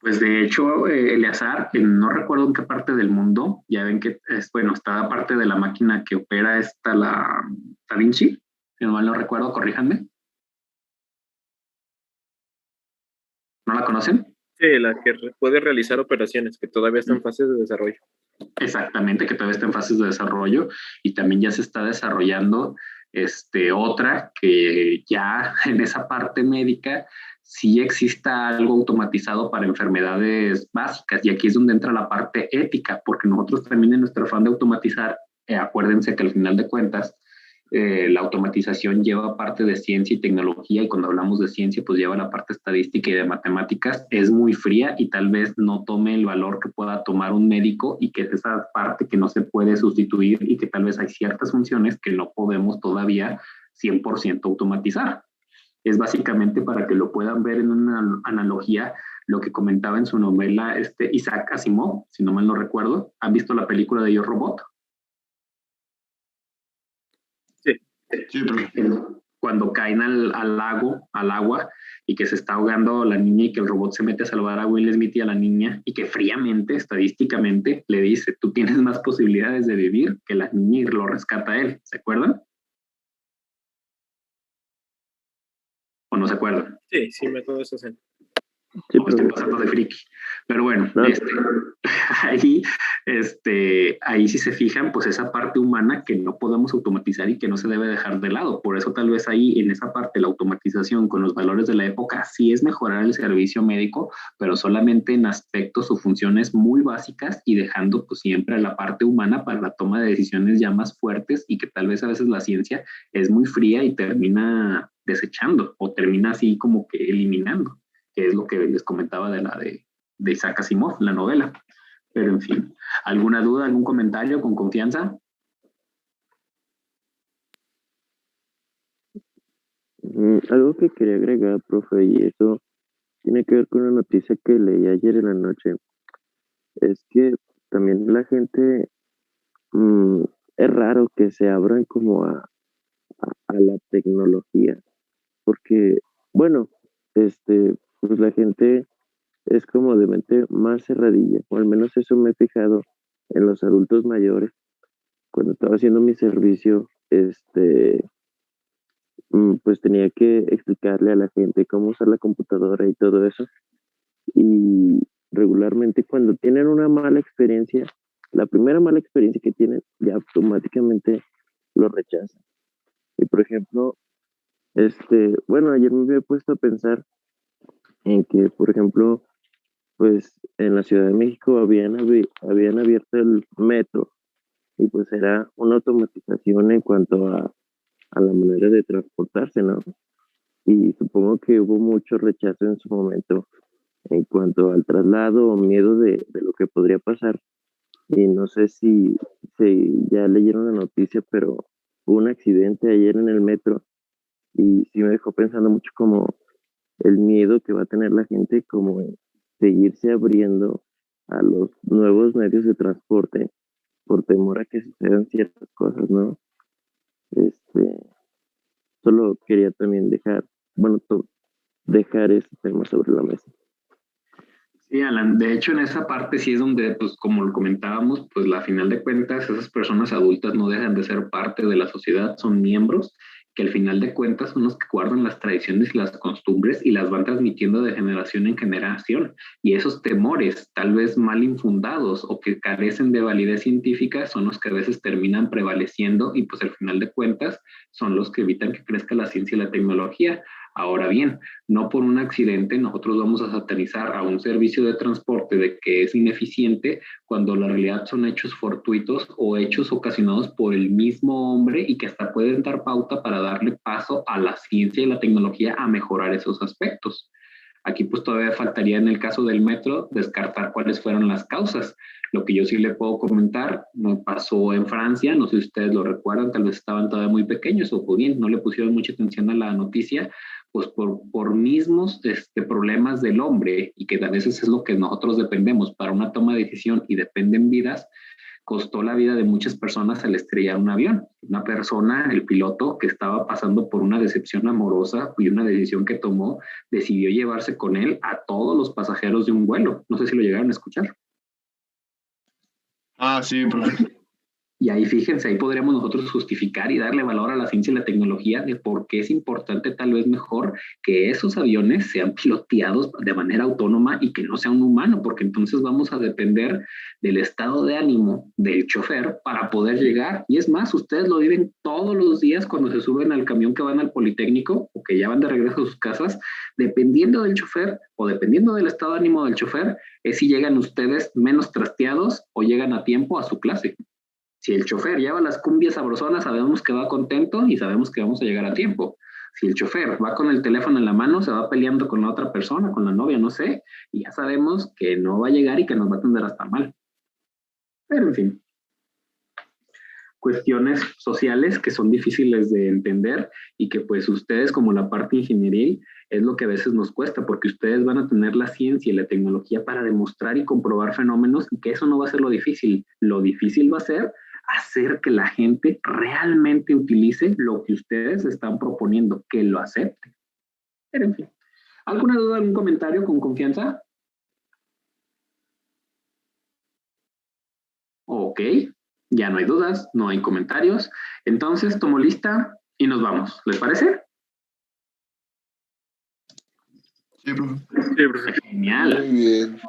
[SPEAKER 2] Pues de hecho, Eleazar, no recuerdo en qué parte del mundo, ya ven que está parte de la máquina que opera la Da Vinci, si no mal no recuerdo, corríjanme. ¿No la conocen?
[SPEAKER 3] Sí, la que puede realizar operaciones, que todavía está en fases de desarrollo.
[SPEAKER 2] Exactamente, que todavía está en fases de desarrollo y también ya se está desarrollando otra que ya en esa parte médica sí exista algo automatizado para enfermedades básicas, y aquí es donde entra la parte ética, porque nosotros también en nuestro afán de automatizar, acuérdense que al final de cuentas la automatización lleva parte de ciencia y tecnología, y cuando hablamos de ciencia pues lleva la parte estadística y de matemáticas, es muy fría y tal vez no tome el valor que pueda tomar un médico, y que es esa parte que no se puede sustituir y que tal vez hay ciertas funciones que no podemos todavía 100% automatizar. Es básicamente para que lo puedan ver en una analogía lo que comentaba en su novela Isaac Asimov, si no mal no recuerdo. ¿Han visto la película de Yo Robot?
[SPEAKER 6] Sí,
[SPEAKER 2] cuando caen al lago, al agua, y que se está ahogando la niña y que el robot se mete a salvar a Will Smith y a la niña, y que fríamente, estadísticamente, le dice, tú tienes más posibilidades de vivir que la niña, y lo rescata a él. ¿Se acuerdan? ¿O no se acuerdan?
[SPEAKER 3] Sí, me acuerdo de esa escena.
[SPEAKER 2] Sí, pero estoy pasando de friki. Pero bueno, no. Ahí si se fijan, pues esa parte humana que no podemos automatizar y que no se debe dejar de lado. Por eso tal vez ahí en esa parte la automatización con los valores de la época sí es mejorar el servicio médico, pero solamente en aspectos o funciones muy básicas, y dejando pues siempre la parte humana para la toma de decisiones ya más fuertes, y que tal vez a veces la ciencia es muy fría y termina desechando o termina así como que eliminando, que es lo que les comentaba de Isaac Asimov, la novela. Pero en fin, ¿alguna duda, algún comentario con confianza?
[SPEAKER 9] Algo que quería agregar, profe, y eso tiene que ver con una noticia que leí ayer en la noche, es que también la gente, es raro que se abran como a la tecnología, porque, bueno, pues la gente es como de mente más cerradilla, o al menos eso me he fijado en los adultos mayores. Cuando estaba haciendo mi servicio, pues tenía que explicarle a la gente cómo usar la computadora y todo eso. Y regularmente cuando tienen una mala experiencia, la primera mala experiencia que tienen, ya automáticamente lo rechazan. Y por ejemplo, bueno, ayer me había puesto a pensar en que, por ejemplo, pues en la Ciudad de México habían abierto el metro, y pues era una automatización en cuanto a la manera de transportarse, ¿no? y supongo que hubo mucho rechazo en su momento en cuanto al traslado o miedo de lo que podría pasar. Y no sé si ya leyeron la noticia, pero hubo un accidente ayer en el metro y sí me dejó pensando mucho como el miedo que va a tener la gente como en seguirse abriendo a los nuevos medios de transporte por temor a que sucedan ciertas cosas, ¿no? Solo quería también dejar ese tema sobre la mesa.
[SPEAKER 2] Sí, Alan, de hecho en esa parte sí es donde, pues como lo comentábamos, pues a final de cuentas esas personas adultas no dejan de ser parte de la sociedad, son miembros que al final de cuentas son los que guardan las tradiciones y las costumbres y las van transmitiendo de generación en generación. Y esos temores, tal vez mal infundados o que carecen de validez científica, son los que a veces terminan prevaleciendo y pues al final de cuentas son los que evitan que crezca la ciencia y la tecnología. Ahora bien, no por un accidente nosotros vamos a satanizar a un servicio de transporte de que es ineficiente cuando la realidad son hechos fortuitos o hechos ocasionados por el mismo hombre y que hasta pueden dar pauta para darle paso a la ciencia y la tecnología a mejorar esos aspectos. Aquí pues todavía faltaría en el caso del metro descartar cuáles fueron las causas. Lo que yo sí le puedo comentar, me pasó en Francia, no sé si ustedes lo recuerdan, tal vez estaban todavía muy pequeños o bien, no le pusieron mucha atención a la noticia, pues por mismos problemas del hombre y que a veces es lo que nosotros dependemos para una toma de decisión y dependen vidas, costó la vida de muchas personas al estrellar un avión. Una persona, el piloto, que estaba pasando por una decepción amorosa y una decisión que tomó, decidió llevarse con él a todos los pasajeros de un vuelo. No sé si lo llegaron a escuchar.
[SPEAKER 6] Ah, sí, profe.
[SPEAKER 2] Y ahí fíjense, ahí podríamos nosotros justificar y darle valor a la ciencia y la tecnología de por qué es importante tal vez mejor que esos aviones sean piloteados de manera autónoma y que no sea un humano, porque entonces vamos a depender del estado de ánimo del chofer para poder llegar. Y es más, ustedes lo viven todos los días cuando se suben al camión que van al Politécnico o que ya van de regreso a sus casas, dependiendo del chofer o dependiendo del estado de ánimo del chofer, es si llegan ustedes menos trasteados o llegan a tiempo a su clase. Si el chofer lleva las cumbias sabrosonas, sabemos que va contento y sabemos que vamos a llegar a tiempo. Si el chofer va con el teléfono en la mano, se va peleando con la otra persona, con la novia, no sé, y ya sabemos que no va a llegar y que nos va a atender hasta mal. Pero en fin, cuestiones sociales que son difíciles de entender y que pues ustedes como la parte ingenieril es lo que a veces nos cuesta, porque ustedes van a tener la ciencia y la tecnología para demostrar y comprobar fenómenos y que eso no va a ser lo difícil. Lo difícil va a ser hacer que la gente realmente utilice lo que ustedes están proponiendo, que lo acepte. Pero en fin, ¿alguna duda, algún comentario con confianza? Ok, ya no hay dudas, no hay comentarios. Entonces tomo lista y nos vamos. ¿Les parece?
[SPEAKER 6] Sí, profe.
[SPEAKER 3] Sí, profe.
[SPEAKER 2] Genial.
[SPEAKER 6] Muy bien.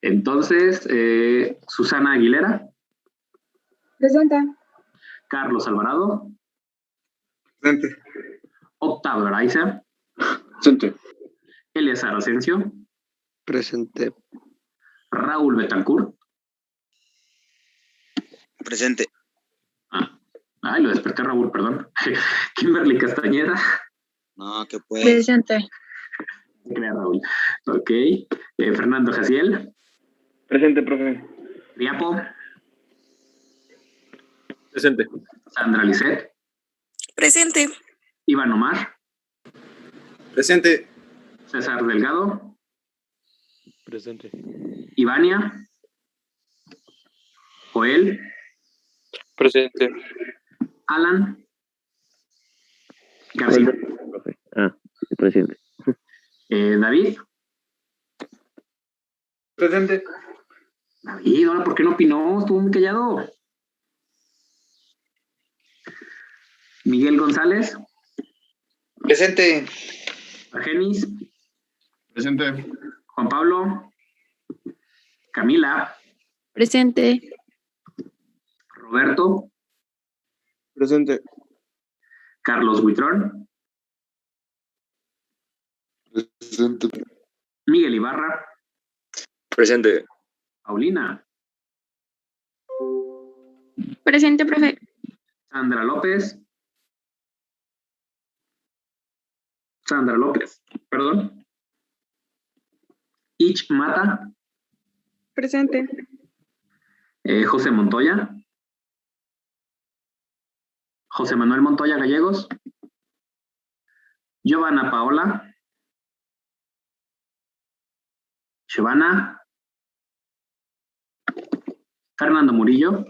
[SPEAKER 2] Entonces, Susana Aguilera.
[SPEAKER 11] Presente.
[SPEAKER 2] Carlos Alvarado.
[SPEAKER 5] Presente.
[SPEAKER 2] Octavio Araiza.
[SPEAKER 3] Presente.
[SPEAKER 2] Eleazar Asensio.
[SPEAKER 10] Presente.
[SPEAKER 2] Raúl Betancourt.
[SPEAKER 8] Presente.
[SPEAKER 2] Lo desperté Raúl, perdón. Kimberly Castañeda.
[SPEAKER 8] No, que pues.
[SPEAKER 11] Presente.
[SPEAKER 2] Crea Raúl. Ok. Fernando Jaciel.
[SPEAKER 3] Presente, profe.
[SPEAKER 2] Riapo.
[SPEAKER 3] Presente.
[SPEAKER 2] Sandra Lisset.
[SPEAKER 11] Presente.
[SPEAKER 2] Iván Omar.
[SPEAKER 5] Presente.
[SPEAKER 2] César Delgado.
[SPEAKER 12] Presente.
[SPEAKER 2] Ivania. Joel.
[SPEAKER 3] Presente.
[SPEAKER 2] Alan. García.
[SPEAKER 9] Presente.
[SPEAKER 2] David.
[SPEAKER 5] Presente.
[SPEAKER 2] David, ahora, ¿por qué no opinó? Estuvo muy callado. Miguel González.
[SPEAKER 5] Presente.
[SPEAKER 2] Argenis.
[SPEAKER 6] Presente.
[SPEAKER 2] Juan Pablo. Camila.
[SPEAKER 4] Presente.
[SPEAKER 2] Roberto.
[SPEAKER 5] Presente.
[SPEAKER 2] Carlos Huitrón.
[SPEAKER 6] Presente.
[SPEAKER 2] Miguel Ibarra.
[SPEAKER 3] Presente.
[SPEAKER 2] Paulina.
[SPEAKER 11] Presente, profe.
[SPEAKER 2] Sandra López. Sandra López, perdón. Ich Mata.
[SPEAKER 11] Presente.
[SPEAKER 2] José Montoya. José Manuel Montoya Gallegos. Giovanna Paola. Giovanna. Fernando Murillo.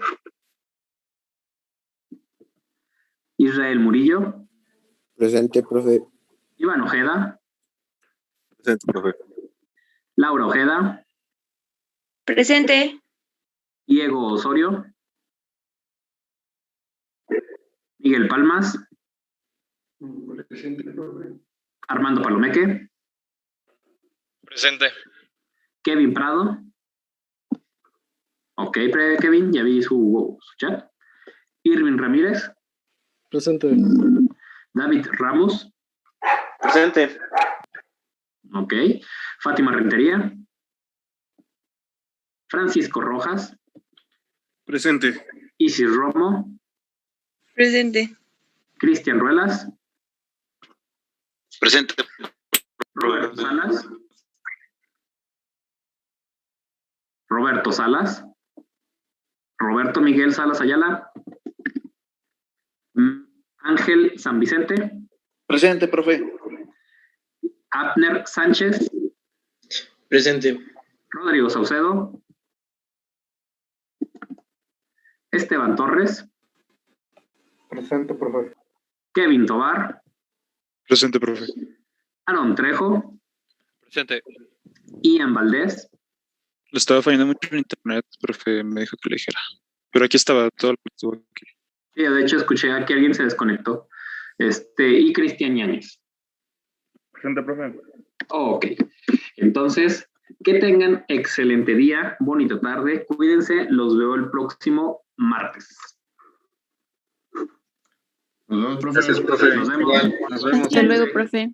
[SPEAKER 2] Israel Murillo.
[SPEAKER 13] Presente, profe.
[SPEAKER 2] Iván Ojeda.
[SPEAKER 6] Presente, profe.
[SPEAKER 2] Laura Ojeda.
[SPEAKER 11] Presente.
[SPEAKER 2] Diego Osorio. Miguel Palmas.
[SPEAKER 14] Presente, profe.
[SPEAKER 2] Armando Palomeque.
[SPEAKER 15] Presente.
[SPEAKER 2] Kevin Prado. Ok, Kevin, ya vi su chat. Irving Ramírez.
[SPEAKER 12] Presente.
[SPEAKER 2] David Ramos.
[SPEAKER 1] Presente.
[SPEAKER 2] Ok. Fátima Rentería. Francisco Rojas.
[SPEAKER 16] Presente.
[SPEAKER 2] Isis Romo.
[SPEAKER 11] Presente.
[SPEAKER 2] Cristian Ruelas.
[SPEAKER 8] Presente.
[SPEAKER 2] Roberto Salas. Roberto Salas. Roberto Miguel Salas Ayala. Ángel San Vicente.
[SPEAKER 16] Presente, profe.
[SPEAKER 2] Abner Sánchez.
[SPEAKER 1] Presente.
[SPEAKER 2] Rodrigo Saucedo. Esteban Torres.
[SPEAKER 7] Presente, profe.
[SPEAKER 2] Kevin Tobar.
[SPEAKER 16] Presente, profe.
[SPEAKER 2] Aaron Trejo.
[SPEAKER 15] Presente.
[SPEAKER 2] Ian Valdés.
[SPEAKER 16] Lo estaba fallando mucho en internet, profe, me dijo que le dijera. Pero aquí estaba todo el estuvo aquí.
[SPEAKER 2] Sí, de hecho escuché a que alguien se desconectó. Y Cristian Yáñez.
[SPEAKER 16] Presente, profe.
[SPEAKER 2] Ok. Entonces, que tengan excelente día, bonita tarde. Cuídense, los veo el próximo martes.
[SPEAKER 14] Nos vemos, profe.
[SPEAKER 2] Gracias, profe. Nos vemos.
[SPEAKER 4] Hasta luego, profe.